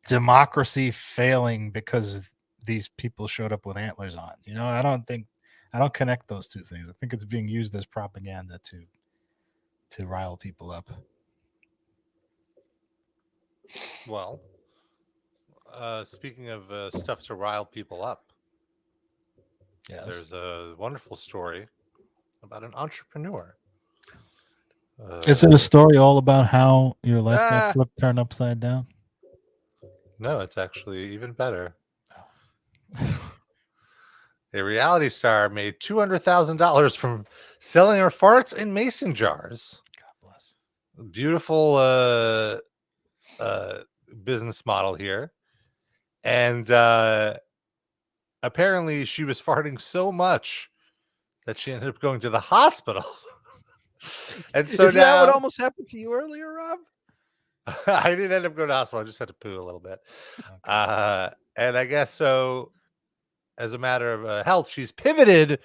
Speaker 3: democracy failing because these people showed up with antlers on. You know, I don't connect those two things. I think it's being used as propaganda to rile people up.
Speaker 2: Well, speaking of stuff to rile people up, there's a wonderful story about an entrepreneur.
Speaker 3: Is it a story all about how your life got flipped, turned upside down?
Speaker 2: No, it's actually even better. A reality star made $200,000 from selling her farts in mason jars.
Speaker 3: God bless.
Speaker 2: Beautiful business model here. And apparently she was farting so much that she ended up going to the hospital. And so
Speaker 4: is
Speaker 2: now,
Speaker 4: that what almost happened to you earlier, Rob?
Speaker 2: I didn't end up going to the hospital. I just had to poo a little bit. Okay. And I guess so, as a matter of health, she's pivoted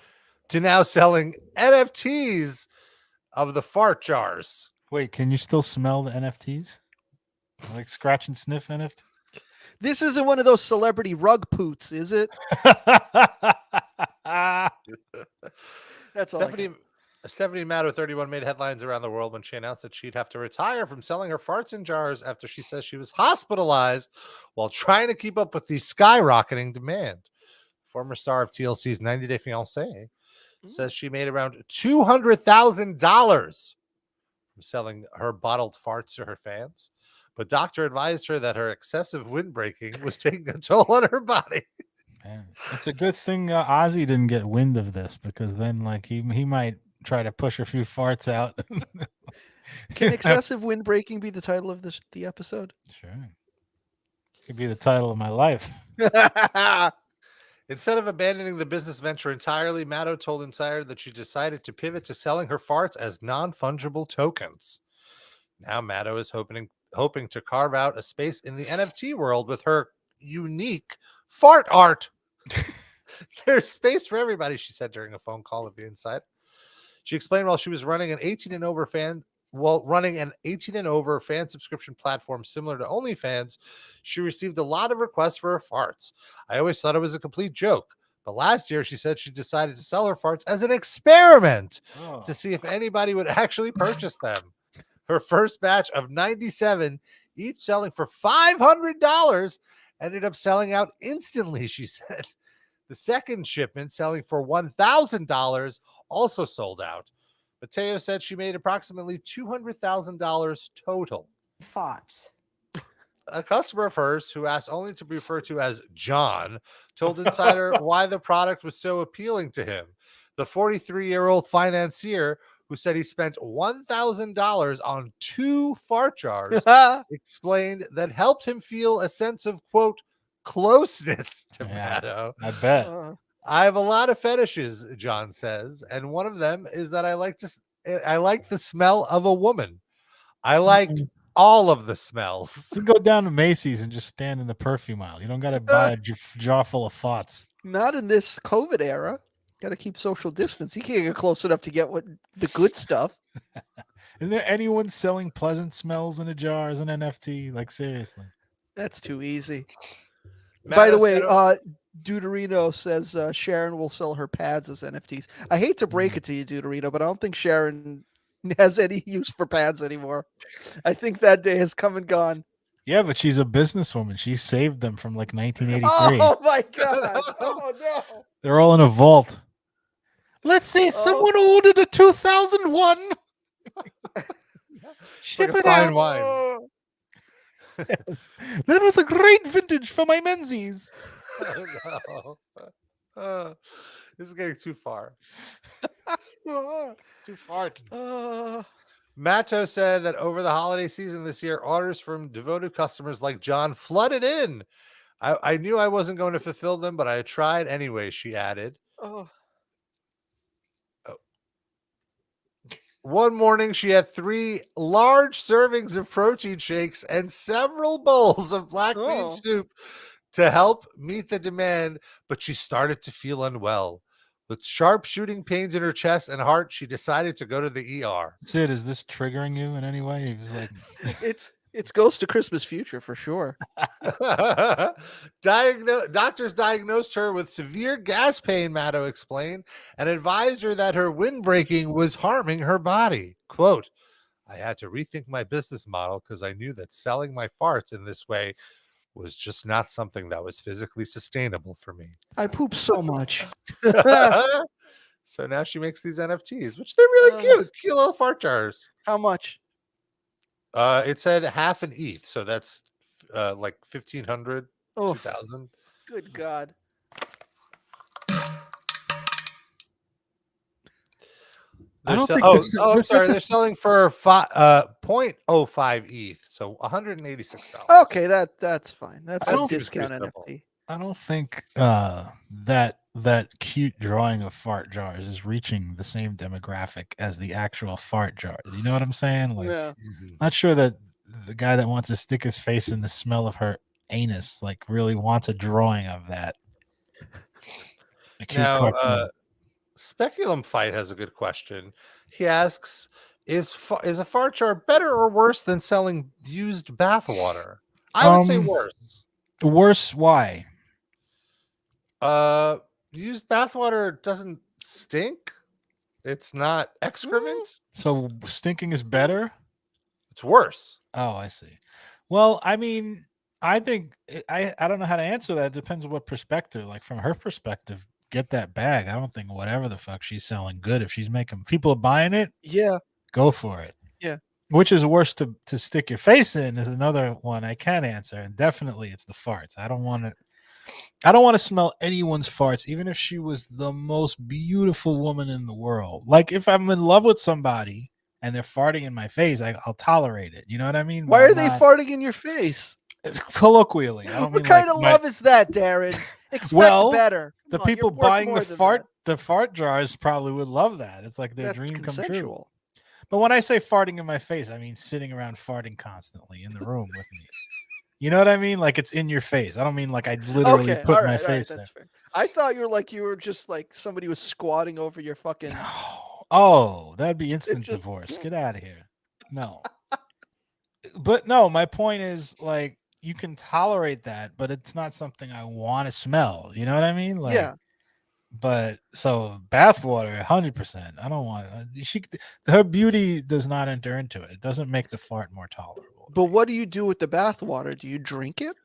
Speaker 2: to now selling NFTs of the fart jars.
Speaker 3: Wait, can you still smell the NFTs? Like scratch and sniff NFT?
Speaker 4: This isn't one of those celebrity rug poots, is it? That's all.
Speaker 2: Stephanie Matto, 31, made headlines around the world when she announced that she'd have to retire from selling her farts in jars after she says she was hospitalized while trying to keep up with the skyrocketing demand. Former star of TLC's 90 Day Fiancé says she made around $200,000 from selling her bottled farts to her fans. But doctor advised her that her excessive windbreaking was taking a toll on her body.
Speaker 3: Man, it's a good thing Ozzy didn't get wind of this, because then like he might try to push a few farts out.
Speaker 4: Can excessive windbreaking be the title of the episode?
Speaker 3: Sure. Could be the title of my life.
Speaker 2: Instead of abandoning the business venture entirely, Maddow told Insider that she decided to pivot to selling her farts as non-fungible tokens. Now Maddow is hoping to carve out a space in the NFT world with her unique fart art. There's space for everybody, she said during a phone call with the Insider. She explained while she was running an 18 and over fan subscription platform similar to OnlyFans, she received a lot of requests for her farts. I always thought it was a complete joke. But last year, she said she decided to sell her farts as an experiment to see if anybody would actually purchase them. Her first batch of 97, each selling for $500, ended up selling out instantly, she said. The second shipment, selling for $1,000, also sold out. Mateo said she made approximately $200,000 total.
Speaker 19: Farts.
Speaker 2: A customer of hers, who asked only to be referred to as John, told Insider why the product was so appealing to him. The 43-year-old financier, who said he spent $1,000 on 2 fart jars, explained that helped him feel a sense of, quote, closeness to Maddow.
Speaker 3: I bet.
Speaker 2: I have a lot of fetishes, John says, and one of them is that I like the smell of a woman. I like all of the smells.
Speaker 3: You can go down to Macy's and just stand in the perfume aisle. You don't got to buy a jar full of farts.
Speaker 4: Not in this COVID era. Got to keep social distance. You can't get close enough to get the good stuff.
Speaker 3: Is there anyone selling pleasant smells in a jar as an NFT? Like, seriously.
Speaker 4: That's too easy.
Speaker 2: Maddow
Speaker 4: By the way,
Speaker 2: said,
Speaker 4: Deuterino says Sharon will sell her pads as NFTs. I hate to break it to you, Deuterino, but I don't think Sharon has any use for pads anymore. I think that day has come and gone.
Speaker 3: Yeah, but she's a businesswoman. She saved them from like 1983.
Speaker 4: Oh my God. Oh no.
Speaker 3: They're all in a vault. Let's see. Someone ordered a 2001. Ship
Speaker 2: like a
Speaker 3: it
Speaker 2: fine
Speaker 3: out.
Speaker 2: wine.
Speaker 3: Yes. That was a great vintage for my Menzies.
Speaker 2: No. This is getting too far. Too far. Matto said that over the holiday season this year, orders from devoted customers like John flooded in. I knew I wasn't going to fulfill them, but I tried anyway, she added. One morning, she had 3 large servings of protein shakes and several bowls of black bean soup to help meet the demand, but she started to feel unwell. With sharp shooting pains in her chest and heart, she decided to go to the ER.
Speaker 3: Sid, is this triggering you in any way? He was like,
Speaker 4: It's Ghost of Christmas Future for sure.
Speaker 2: Doctors diagnosed her with severe gas pain, Maddow explained, and advised her that her windbreaking was harming her body. Quote, I had to rethink my business model because I knew that selling my farts in this way was just not something that was physically sustainable for me.
Speaker 4: I poop so much.
Speaker 2: So now she makes these NFTs, which they're really cute. Cute little fart jars.
Speaker 4: How much?
Speaker 2: It said half an ETH, so that's like 1,500, 2,000.
Speaker 4: Good God.
Speaker 3: I don't think
Speaker 2: I'm sorry. They're selling for 0.05 ETH, so $186.
Speaker 4: Okay, that's fine. That's a discount NFT.
Speaker 3: I don't think that cute drawing of fart jars is reaching the same demographic as the actual fart jars. You know what I'm saying? Like, not sure that the guy that wants to stick his face in the smell of her anus like really wants a drawing of that.
Speaker 2: Now, Speculum Fight has a good question. He asks, is a fart jar better or worse than selling used bathwater? I would say worse.
Speaker 3: Worse? Why?
Speaker 2: Used bathwater doesn't stink. It's not excrement.
Speaker 3: So stinking is better?
Speaker 2: It's worse.
Speaker 3: Oh, I see. Well, I mean, I think I don't know how to answer that. It depends on what perspective. Like from her perspective, get that bag. I don't think whatever the fuck she's selling good. If she's making people are buying it,
Speaker 4: yeah,
Speaker 3: go for it.
Speaker 4: Yeah.
Speaker 3: Which is worse to stick your face in is another one I can answer. And definitely it's the farts. I don't want to smell anyone's farts, even if she was the most beautiful woman in the world. Like if I'm in love with somebody and they're farting in my face, I'll tolerate it. You know what I mean?
Speaker 4: Why are they farting in your face?
Speaker 3: Colloquially. I don't
Speaker 4: What
Speaker 3: mean
Speaker 4: kind
Speaker 3: like
Speaker 4: of love is that, Darren? Expect better.
Speaker 3: The
Speaker 4: Come on, you're
Speaker 3: people
Speaker 4: worth
Speaker 3: buying
Speaker 4: more
Speaker 3: the
Speaker 4: than that.
Speaker 3: fart jars probably would love that. It's like their
Speaker 4: That's
Speaker 3: dream come true.
Speaker 4: consensual.
Speaker 3: But when I say farting in my face, I mean sitting around farting constantly in the room with me. You know what I mean? Like it's in your face. I don't mean like I literally put my face there.
Speaker 4: That's fair. I thought you were just like somebody was squatting over your fucking.
Speaker 3: Oh, that'd be instant divorce. Get out of here. No. But no, my point is like you can tolerate that, but it's not something I want to smell. You know what I mean? Like,
Speaker 4: yeah.
Speaker 3: But so bathwater, 100%. I don't want her beauty does not enter into it. It doesn't make the fart more tolerable.
Speaker 4: But what do you do with the bathwater? Do you drink it?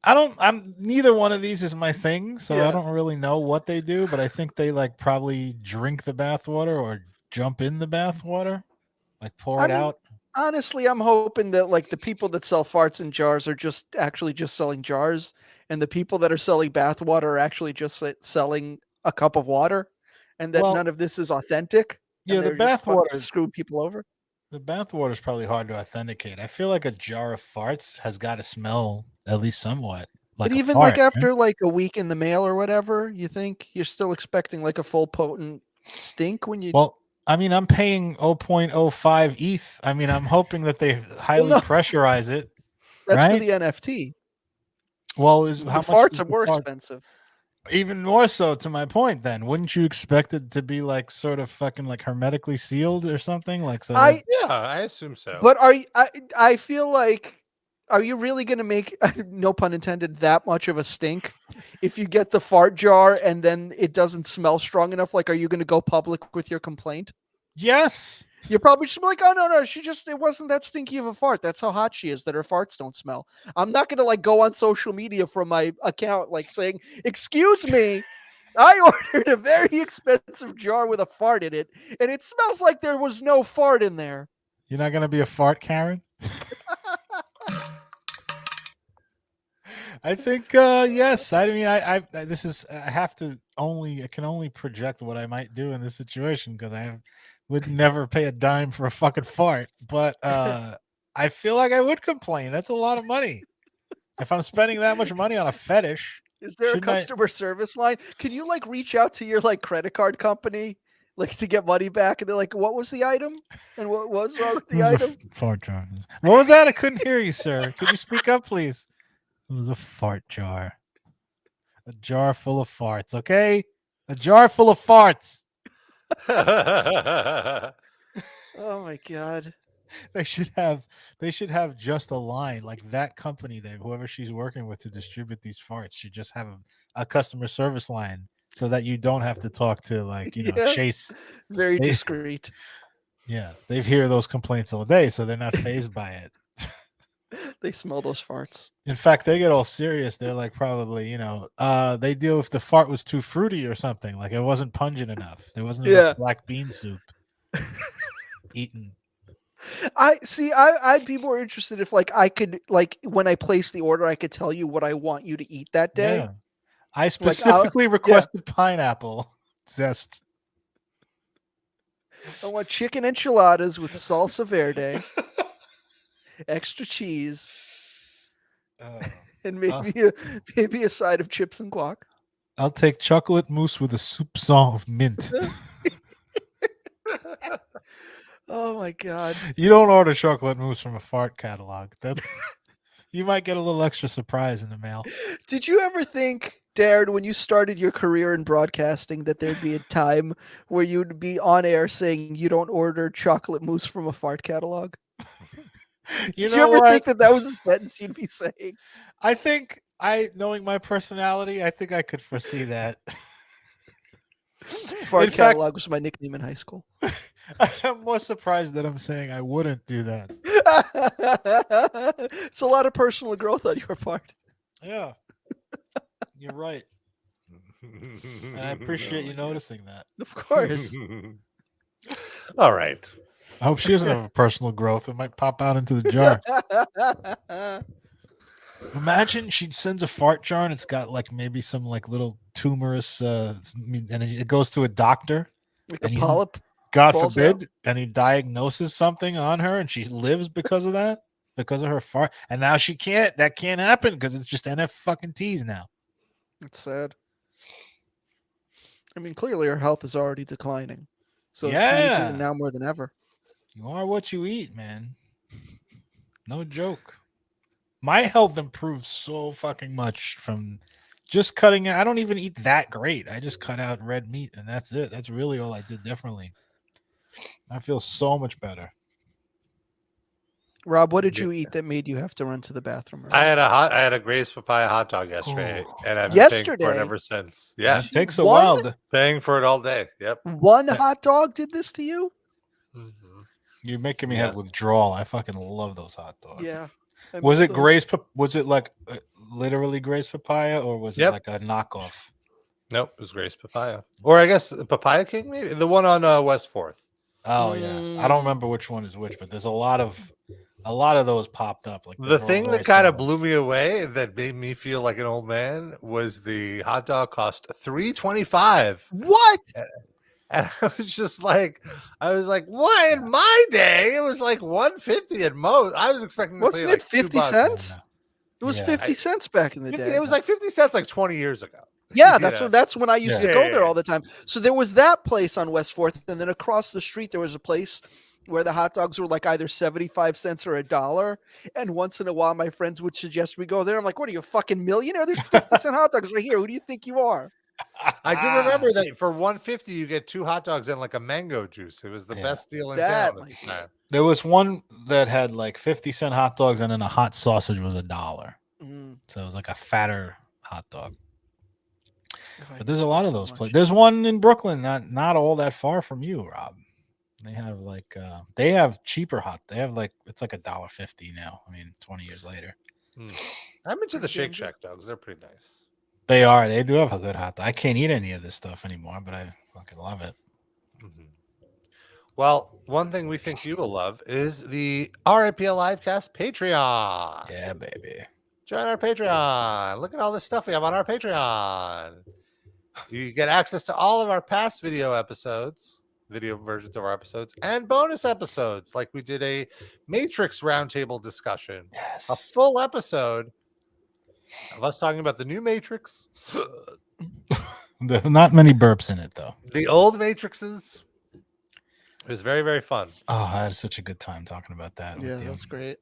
Speaker 3: I'm neither one of these is my thing, so
Speaker 4: Yeah.
Speaker 3: I don't really know what they do, but I think they like probably drink the bathwater or jump in the bathwater, like pour it out.
Speaker 4: Honestly, I'm hoping that like the people that sell farts in jars are just selling jars, and the people that are selling bathwater are actually just selling a cup of water, and that none of this is authentic.
Speaker 3: Yeah, the
Speaker 4: they're just fucking
Speaker 3: bathwater
Speaker 4: screwing people over.
Speaker 3: The bathwater is probably hard to authenticate. I feel like a jar of farts has got to smell at least somewhat like
Speaker 4: But
Speaker 3: a
Speaker 4: even
Speaker 3: fart,
Speaker 4: like after
Speaker 3: right?
Speaker 4: like a week in the mail or whatever, you think you're still expecting like a full potent stink when you.
Speaker 3: Well, I mean, I'm paying 0.05 ETH. I mean, I'm hoping that they highly pressurize it.
Speaker 4: That's for
Speaker 3: right?
Speaker 4: the NFT.
Speaker 3: Well,
Speaker 4: The
Speaker 3: how much
Speaker 4: farts
Speaker 3: does
Speaker 4: are
Speaker 3: the
Speaker 4: more
Speaker 3: fart-
Speaker 4: expensive.
Speaker 3: Even more so to my point then. Wouldn't you expect it to be like sort of fucking like hermetically sealed or something? Like so
Speaker 2: Yeah, I assume so.
Speaker 4: But I feel like, are you really going to make, no pun intended, that much of a stink if you get the fart jar and then it doesn't smell strong enough? Like, are you going to go public with your complaint?
Speaker 3: Yes.
Speaker 4: You're probably just like, oh no, it wasn't that stinky of a fart. That's how hot she is, that her farts don't smell. I'm not going to like go on social media from my account, like saying, excuse me, I ordered a very expensive jar with a fart in it, and it smells like there was no fart in there.
Speaker 3: You're not gonna be a fart Karen? I think yes. I mean, I this is I can only project what I might do in this situation because would never pay a dime for a fucking fart. But I feel like I would complain. That's a lot of money. If I'm spending that much money on a fetish,
Speaker 4: is there a customer service line? Can you like reach out to your like credit card company like to get money back? And they're like, what was the item? And what was wrong with the item?
Speaker 3: Fart jar. What was that? I couldn't hear you, sir. Could you speak up, please? It was a fart jar. A jar full of farts, okay? A jar full of farts.
Speaker 4: Oh my god.
Speaker 3: They should have just a line like that company that whoever she's working with to distribute these farts should just have a customer service line so that you don't have to talk to like, Chase.
Speaker 4: Very discreet.
Speaker 3: Yes, they hear those complaints all day, so they're not fazed by it.
Speaker 4: They smell those farts.
Speaker 3: In fact, they get all serious. They're like, probably, they deal if the fart was too fruity or something, like it wasn't pungent enough. There wasn't enough black bean soup eaten.
Speaker 4: I'd be more interested if like I could like when I place the order, I could tell you what I want you to eat that day.
Speaker 3: Yeah. I specifically requested pineapple zest.
Speaker 4: I want chicken enchiladas with salsa verde, extra cheese, and maybe a side of chips and guac.
Speaker 3: I'll take chocolate mousse with a soupçon of mint.
Speaker 4: Oh my god!
Speaker 3: You don't order chocolate mousse from a fart catalog. You might get a little extra surprise in the mail.
Speaker 4: Did you ever think, Darren, when you started your career in broadcasting, that there'd be a time where you'd be on air saying you don't order chocolate mousse from a fart catalog? Did you ever think that was a sentence you'd be saying?
Speaker 3: I think knowing my personality, I think I could foresee that.
Speaker 4: Fart catalog was my nickname in high school.
Speaker 3: I'm more surprised that I'm saying I wouldn't do that.
Speaker 4: It's a lot of personal growth on your part.
Speaker 3: Yeah, you're right. And I appreciate you noticing that.
Speaker 4: Of course.
Speaker 2: All right.
Speaker 3: I hope she doesn't have a personal growth. It might pop out into the jar. Imagine she sends a fart jar and it's got like maybe some like little tumorous, and it goes to a doctor.
Speaker 4: Like a polyp.
Speaker 3: God forbid, and he diagnoses something on her and she lives because of that, because of her fart. And now that can't happen because it's just NF fucking T's now.
Speaker 4: It's sad. I mean, clearly her health is already declining, so she needs it now more than ever.
Speaker 3: You are what you eat, man. No joke. My health improved so fucking much from just cutting out. I don't even eat that great. I just cut out red meat, and that's it. That's really all I did differently. I feel so much better.
Speaker 4: Rob, what did you eat that made you have to run to the bathroom?
Speaker 2: I had a Gray's papaya hot dog yesterday, and I've been paying for it
Speaker 4: Yesterday?
Speaker 2: ever since. Yeah,
Speaker 3: It takes a while.
Speaker 2: Paying for it all day. Yep.
Speaker 4: One hot dog did this to you?
Speaker 3: You're making me have withdrawal. I fucking love those hot dogs.
Speaker 4: Yeah.
Speaker 3: Was it Gray's? Was it like literally Gray's papaya, or was it like a knockoff?
Speaker 2: Nope, it was Gray's papaya, or I guess Papaya King, maybe the one on West 4th.
Speaker 3: Oh yeah, I don't remember which one is which, but there's a lot of those popped up. Like
Speaker 2: The thing that kind of blew me away, that made me feel like an old man, was the hot dog cost $3.25.
Speaker 4: What?
Speaker 2: And I was just like, what? In my day, it was like $1.50 at most. I was expecting to
Speaker 4: Wasn't
Speaker 2: pay
Speaker 4: it
Speaker 2: like
Speaker 4: 50
Speaker 2: $2.
Speaker 4: cents? It was 50 cents back in the day.
Speaker 2: It was like 50 cents like 20 years ago.
Speaker 4: Yeah, that's when I used to go
Speaker 2: Yeah.
Speaker 4: there all the time. So there was that place on West 4th, and then across the street there was a place where the hot dogs were like either 75 cents or $1. And once in a while, my friends would suggest we go there. I'm like, what are you, a fucking millionaire? There's 50-cent hot dogs right here. Who do you think you are?
Speaker 2: I do remember that for $1.50 you get 2 hot dogs and like a mango juice. It was the best deal in town at the time.
Speaker 3: There was one that had like 50-cent hot dogs, and then a hot sausage was $1. So it was like a fatter hot dog. But there's a lot of those places. There's one in Brooklyn, not all that far from you, Rob. They have like they have cheaper hot. They have like it's like $1.50 now. I mean, 20 years later.
Speaker 2: I'm into the Shake Shack dogs. They're pretty nice.
Speaker 3: They are. They do have a good hot dog. I can't eat any of this stuff anymore, but I fucking love it.
Speaker 2: Well, one thing we think you will love is the RIPL Livecast Patreon.
Speaker 3: Yeah, baby.
Speaker 2: Join our Patreon. Look at all this stuff we have on our Patreon. You get access to all of our past video versions of our episodes, and bonus episodes. Like we did a Matrix roundtable discussion. Yes. A full episode of us talking about the new Matrix.
Speaker 3: Not many burps in it, though.
Speaker 2: The old Matrixes. It was very, very fun.
Speaker 3: Oh, I had such a good time talking about that.
Speaker 4: Yeah, that was great.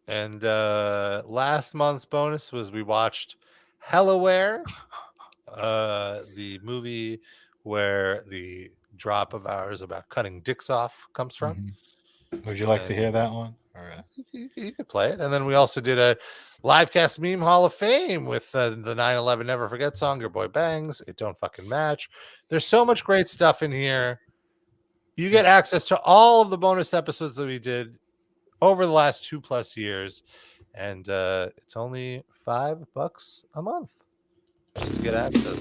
Speaker 2: And last month's bonus was we watched Hellaware, the movie where the drop of ours about cutting dicks off comes from.
Speaker 3: Would you like to hear that one? Or,
Speaker 2: you could play it. And then we also did a Livecast Meme Hall of Fame with the 9/11 Never Forget song, Your Boy Bangs. It don't fucking match. There's so much great stuff in here. You get access to all of the bonus episodes that we did over the last 2+ years, and it's only $5 a month just to get access.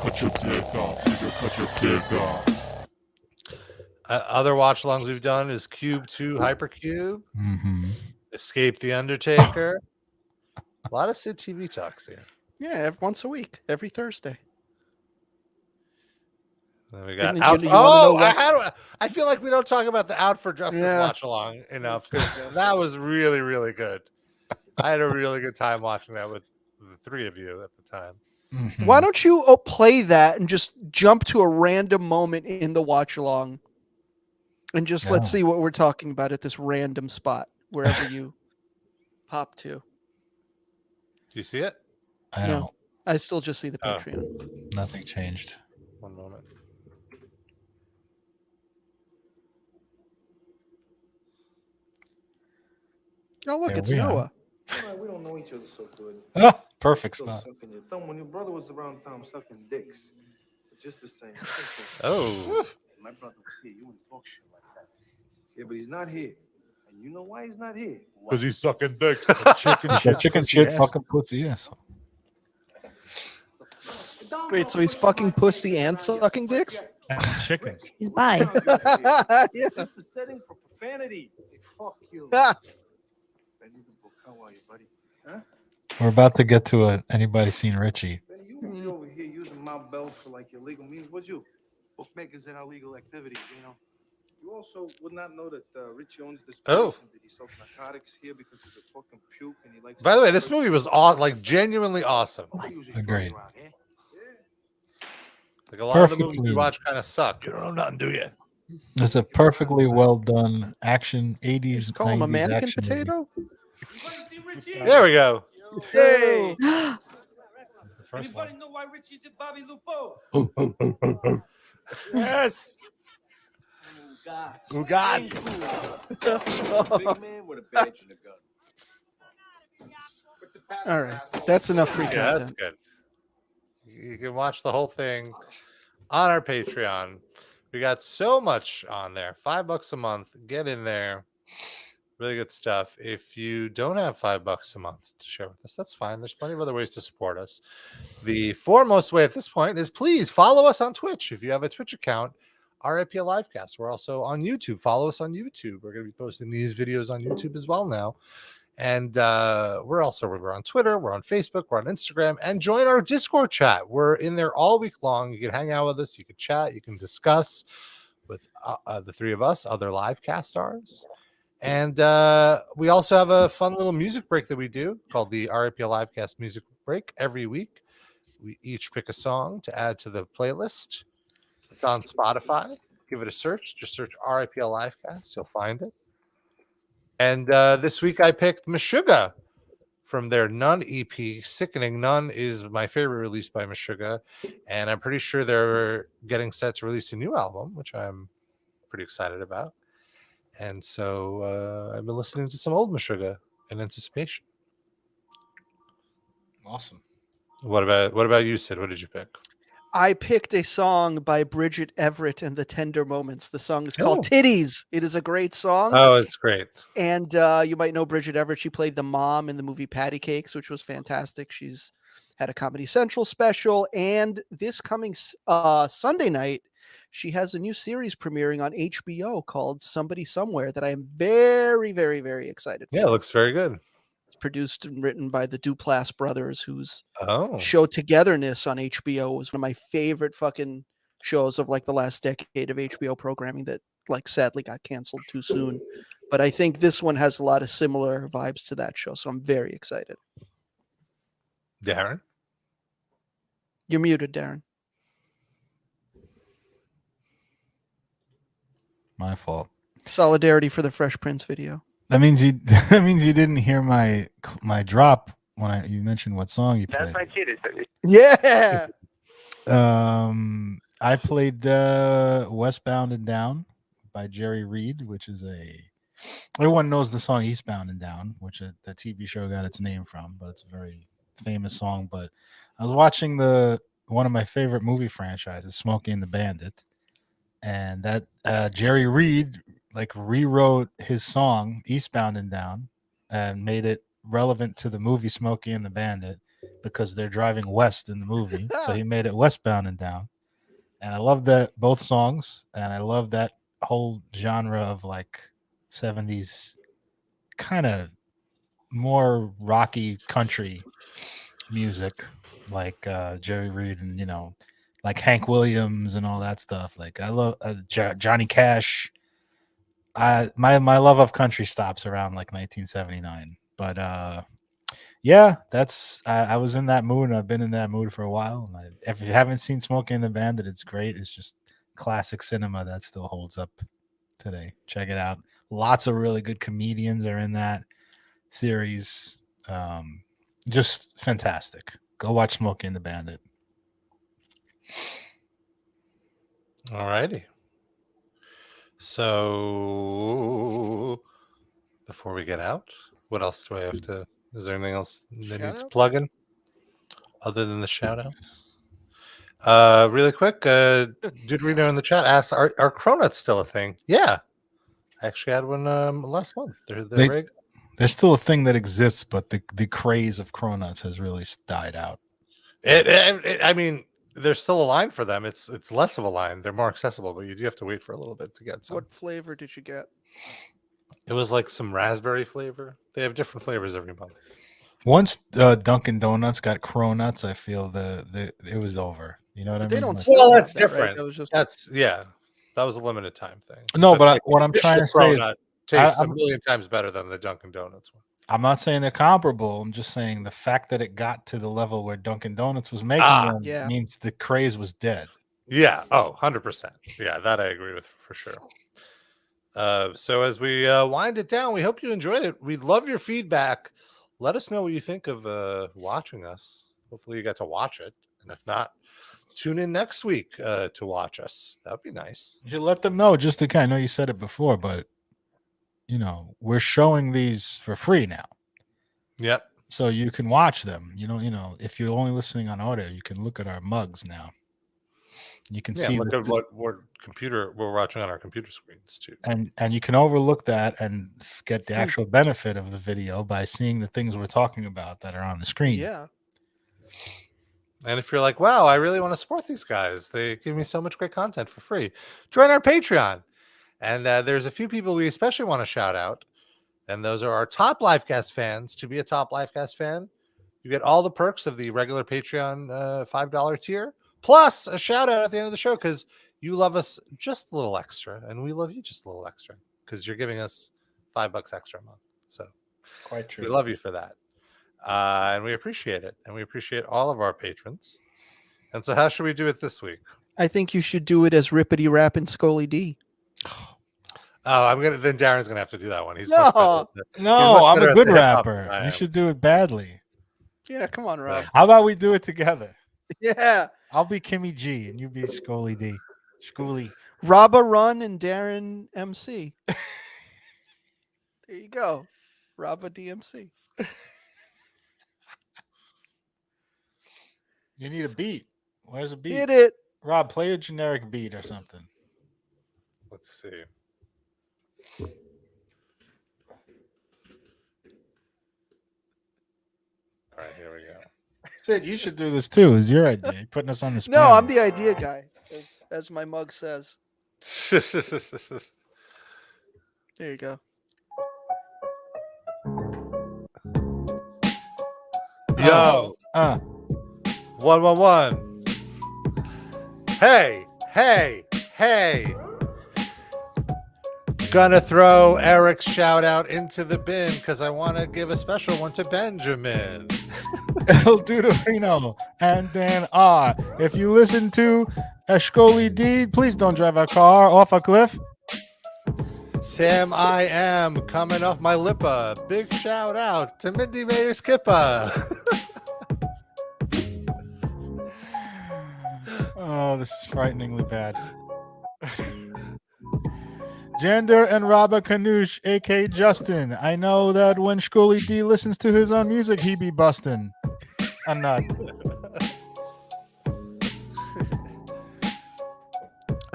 Speaker 19: Cut your dick off, nigga. Cut your dick off.
Speaker 2: Other watch-alongs we've done is Cube 2 Hypercube, Escape the Undertaker. A lot of Sid TV talks here.
Speaker 4: Yeah, once a week, every Thursday.
Speaker 2: Then we got
Speaker 4: And
Speaker 2: out. I feel like we don't talk about the Out for Justice watch along enough, because that was really, really good. I had a really good time watching that with the three of you at the time.
Speaker 4: Why don't you play that and just jump to a random moment in the watch along, and just let's see what we're talking about at this random spot wherever you pop to.
Speaker 2: Do you see it?
Speaker 3: I don't.
Speaker 4: I still just see the Patreon.
Speaker 3: Nothing changed.
Speaker 2: One moment.
Speaker 4: Oh, look,
Speaker 3: There
Speaker 4: it's
Speaker 3: we are.
Speaker 4: Noah.
Speaker 20: We don't know each other so good.
Speaker 3: Ah, perfect
Speaker 20: So
Speaker 3: spot.
Speaker 20: sucking your thumb. When your brother was around town sucking dicks, just the same.
Speaker 2: Oh.
Speaker 20: My brother was here. You wouldn't talk shit like that. Yeah, but he's not here. And you know why he's not here?
Speaker 2: Because he's sucking dicks.
Speaker 3: Chicken shit, fucking pussy, yes.
Speaker 4: Wait, so he's fucking pussy and sucking dicks?
Speaker 3: Chickens.
Speaker 12: He's bi.
Speaker 4: Yeah.
Speaker 20: That's the setting for profanity. Hey, fuck you. How are you, buddy? Huh?
Speaker 3: We're about to get to anybody seen Richie.
Speaker 20: You over here using my belt for like illegal means. What'd you? Bookmakers and illegal activities, you know. You also would not know that Richie owns this
Speaker 2: Oh.
Speaker 20: place and that he sells narcotics here because he's a fucking puke and he likes.
Speaker 2: By the way, this movie was like genuinely awesome.
Speaker 3: Agreed.
Speaker 2: Like a lot of the movies we watch kind of suck. You don't know nothing, do you?
Speaker 3: It's a perfectly well done action 80s.
Speaker 4: Call him a
Speaker 3: 90s
Speaker 4: mannequin
Speaker 3: action movie.
Speaker 4: potato?
Speaker 2: There we go.
Speaker 4: Hey.
Speaker 3: The first one.
Speaker 11: know why Richie did Bobby Lupo?
Speaker 20: Yes.
Speaker 11: Who got?
Speaker 20: Big man with a badge and a gun.
Speaker 4: All right. That's enough free
Speaker 2: Yeah,
Speaker 4: content.
Speaker 2: that's good. You can watch the whole thing on our Patreon. We got so much on there. $5 a month. Get in there. Really good stuff. If you don't have $5 a month to share with us, that's fine. There's plenty of other ways to support us. The foremost way at this point is please follow us on Twitch. If you have a Twitch account, RIP Livecast. We're also on YouTube. Follow us on YouTube. We're going to be posting these videos on YouTube as well now. And we're on Twitter, we're on Facebook, we're on Instagram, and join our Discord chat. We're in there all week long. You can hang out with us, you can chat, you can discuss with the three of us, other Livecast stars. And we also have a fun little music break that we do called the RIP Livecast Music Break every week. We each pick a song to add to the playlist. It's on Spotify. Give it a search. Just search RIP Livecast. You'll find it. And this week I picked Meshuggah from their Nun EP. Sickening Nun is my favorite release by Meshuggah. And I'm pretty sure they're getting set to release a new album, which I'm pretty excited about. And so I've been listening to some old Meshuggah in anticipation.
Speaker 3: Awesome.
Speaker 2: What about you, Sid? What did you pick?
Speaker 4: I picked a song by Bridget Everett and the Tender Moments. The song is called Titties. It is a great song.
Speaker 2: Oh, it's great.
Speaker 4: And you might know Bridget Everett. She played the mom in the movie Patty Cakes, which was fantastic. She's had a Comedy Central special. And this coming Sunday night, she has a new series premiering on HBO called Somebody Somewhere that I am very, very, very excited for.
Speaker 2: Yeah, it looks very good.
Speaker 4: It's produced and written by the Duplass brothers, whose
Speaker 2: Oh.
Speaker 4: show Togetherness on HBO was one of my favorite fucking shows of like the last decade of HBO programming that like sadly got canceled too soon. But I think this one has a lot of similar vibes to that show. So I'm very excited.
Speaker 2: Darren?
Speaker 4: You're muted, Darren.
Speaker 3: My fault.
Speaker 4: Solidarity for the Fresh Prince video.
Speaker 3: That means you didn't hear my drop when you mentioned what song you played.
Speaker 21: That's my kid.
Speaker 4: Yeah.
Speaker 3: I played Westbound and Down by Jerry Reed, which is everyone knows the song Eastbound and Down, which the TV show got its name from, but it's a very famous song. But I was watching one of my favorite movie franchises, Smokey and the Bandit, and that Jerry Reed like rewrote his song Eastbound and Down and made it relevant to the movie Smokey and the Bandit because they're driving west in the movie. So he made it Westbound and Down. And I love that both songs, and I love that whole genre of like 70s kind of more rocky country music, like Jerry Reed and like Hank Williams and all that stuff. Like I love Johnny Cash. My love of country stops around like 1979. But yeah, I was in that mood, and I've been in that mood for a while. And if you haven't seen Smokey and the Bandit, it's great. It's just classic cinema that still holds up today. Check it out. Lots of really good comedians are in that series. Just fantastic. Go watch Smokey and the Bandit.
Speaker 2: All righty. So before we get out, what else do I have to? Is there anything else that needs plugging other than the shout outs? Really quick, Dude Reno in the chat asks, are Cronuts still a thing? Yeah. I actually had one last month. They're very good.
Speaker 3: There's still a thing that exists, but the craze of Cronuts has really died out.
Speaker 2: I mean, there's still a line for them. It's less of a line. They're more accessible, but you do have to wait for a little bit to get some.
Speaker 4: What flavor did you get?
Speaker 2: It was like some raspberry flavor. They have different flavors every month.
Speaker 3: Once Dunkin' Donuts got Cronuts, I feel it was over. You know what I mean?
Speaker 4: They don't.
Speaker 2: Well, that's
Speaker 4: that, right?
Speaker 2: different.
Speaker 4: That was just
Speaker 2: that's yeah. That was a limited time thing.
Speaker 3: No, but what I'm trying to say is,
Speaker 2: tastes a million times better than the Dunkin' Donuts one.
Speaker 3: I'm not saying they're comparable. I'm just saying the fact that it got to the level where Dunkin' Donuts was making them means the craze was dead.
Speaker 2: Yeah. Oh, 100%. Yeah, that I agree with for sure. So as we wind it down, we hope you enjoyed it. We'd love your feedback. Let us know what you think of watching us. Hopefully you got to watch it. And if not, tune in next week to watch us. That'd be nice.
Speaker 3: You should let them know just to kind of, I know you said it before, but we're showing these for free now.
Speaker 2: Yep.
Speaker 3: So you can watch them. If you're only listening on audio, you can look at our mugs now. You can see
Speaker 2: look at what we're watching on our computer screens too.
Speaker 3: And you can overlook that and get the actual benefit of the video by seeing the things we're talking about that are on the screen.
Speaker 4: Yeah.
Speaker 2: And if you're like, wow, I really want to support these guys, they give me so much great content for free, join our Patreon. And there's a few people we especially want to shout out. And those are our top Livecast fans. To be a top Livecast fan, you get all the perks of the regular Patreon $5 tier, plus a shout out at the end of the show because you love us just a little extra. And we love you just a little extra because you're giving us $5 extra a month. So
Speaker 3: quite true.
Speaker 2: We love you for that. And we appreciate it. And we appreciate all of our patrons. And so how should we do it this week?
Speaker 4: I think you should do it as Rippity Rap and Scully D.
Speaker 2: Oh, then Darren's gonna have to do that one.
Speaker 3: No, I'm a good rapper. You should do it badly.
Speaker 4: Yeah, come on, Rob.
Speaker 3: How about we do it together?
Speaker 4: Yeah.
Speaker 3: I'll be Kimmy G and you be Scully D. Schooly.
Speaker 4: Robba Run and Darren MC. There you go. Robba DMC.
Speaker 3: You need a beat. Where's a beat?
Speaker 4: Hit it.
Speaker 3: Rob, play a generic beat or something.
Speaker 2: Let's see. All right, here we go.
Speaker 3: Sid, you should do this too. It's your idea. You're putting us on the spot.
Speaker 4: No, I'm the idea guy, as my mug says. There you go.
Speaker 2: Yo. 111. Hey. Gonna throw Eric's shout out into the bin because I want to give a special one to Benjamin.
Speaker 3: El Dudorino and Dan R. If you listen to Eshkoli D, please don't drive a car off a cliff.
Speaker 2: Sam I am coming off my lippa. Big shout out to Mindy Mayer's Kippa.
Speaker 3: Oh, this is frighteningly bad. Jander and Rabba Kanoosh, a.k.a. Justin. I know that when Shkoly D listens to his own music, he be bustin'. I'm not.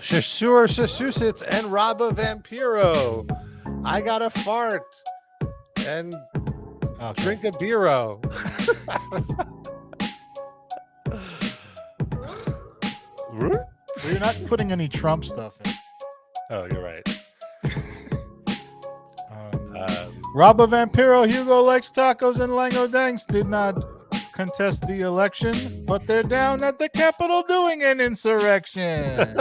Speaker 2: Shashur Shasusits and Rabba Vampiro. I got a fart and drink a beero.
Speaker 3: You're not putting any Trump stuff in.
Speaker 2: Oh, you're right.
Speaker 3: Rabba Vampiro, Hugo likes tacos, and Lango Danks did not contest the election, but they're down at the Capitol doing an insurrection.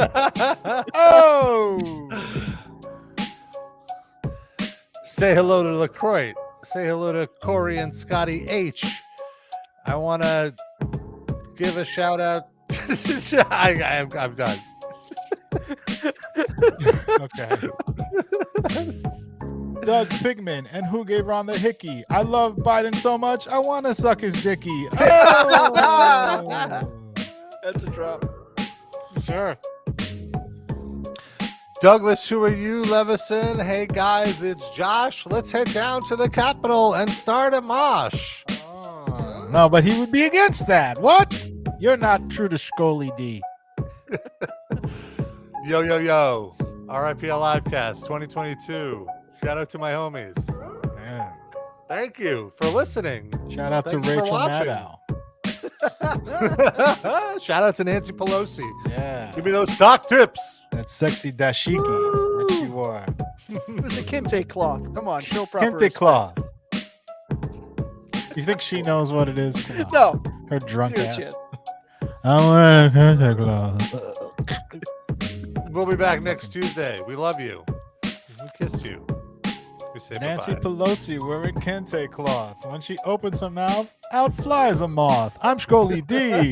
Speaker 3: Oh!
Speaker 2: Say hello to LaCroix. Say hello to Corey and Scotty H. I want to give a shout out. I'm done.
Speaker 3: Okay. Doug Pigman and who gave Ron the hickey? I love Biden so much, I want to suck his dicky. Oh!
Speaker 4: That's a drop.
Speaker 3: Sure.
Speaker 2: Douglas, who are you? Levison. Hey guys, it's Josh. Let's head down to the Capitol and start a mosh.
Speaker 3: Oh, no, but he would be against that. What? You're not true to Shkoly D.
Speaker 2: Yo. RIP Livecast 2022. Shout out to my homies.
Speaker 3: Man.
Speaker 2: Thank you for listening.
Speaker 3: Shout out
Speaker 2: Thanks
Speaker 3: to
Speaker 2: for
Speaker 3: Rachel
Speaker 2: watching.
Speaker 3: Maddow.
Speaker 2: Shout out to Nancy Pelosi.
Speaker 3: Yeah.
Speaker 2: Give me those stock tips.
Speaker 3: That sexy dashiki that she wore.
Speaker 4: It was a kente cloth. Come on, show proper
Speaker 3: Kente
Speaker 4: respect.
Speaker 3: cloth. You think she knows what it is? Come on.
Speaker 4: No.
Speaker 3: Her drunk
Speaker 4: Zero
Speaker 3: ass.
Speaker 4: chance.
Speaker 3: I want a kente cloth.
Speaker 2: We'll be back next Tuesday. We love you. We kiss you. We say
Speaker 3: Nancy
Speaker 2: bye-bye.
Speaker 3: Pelosi wearing kente cloth. When she opens her mouth, out flies a moth. I'm Scully D.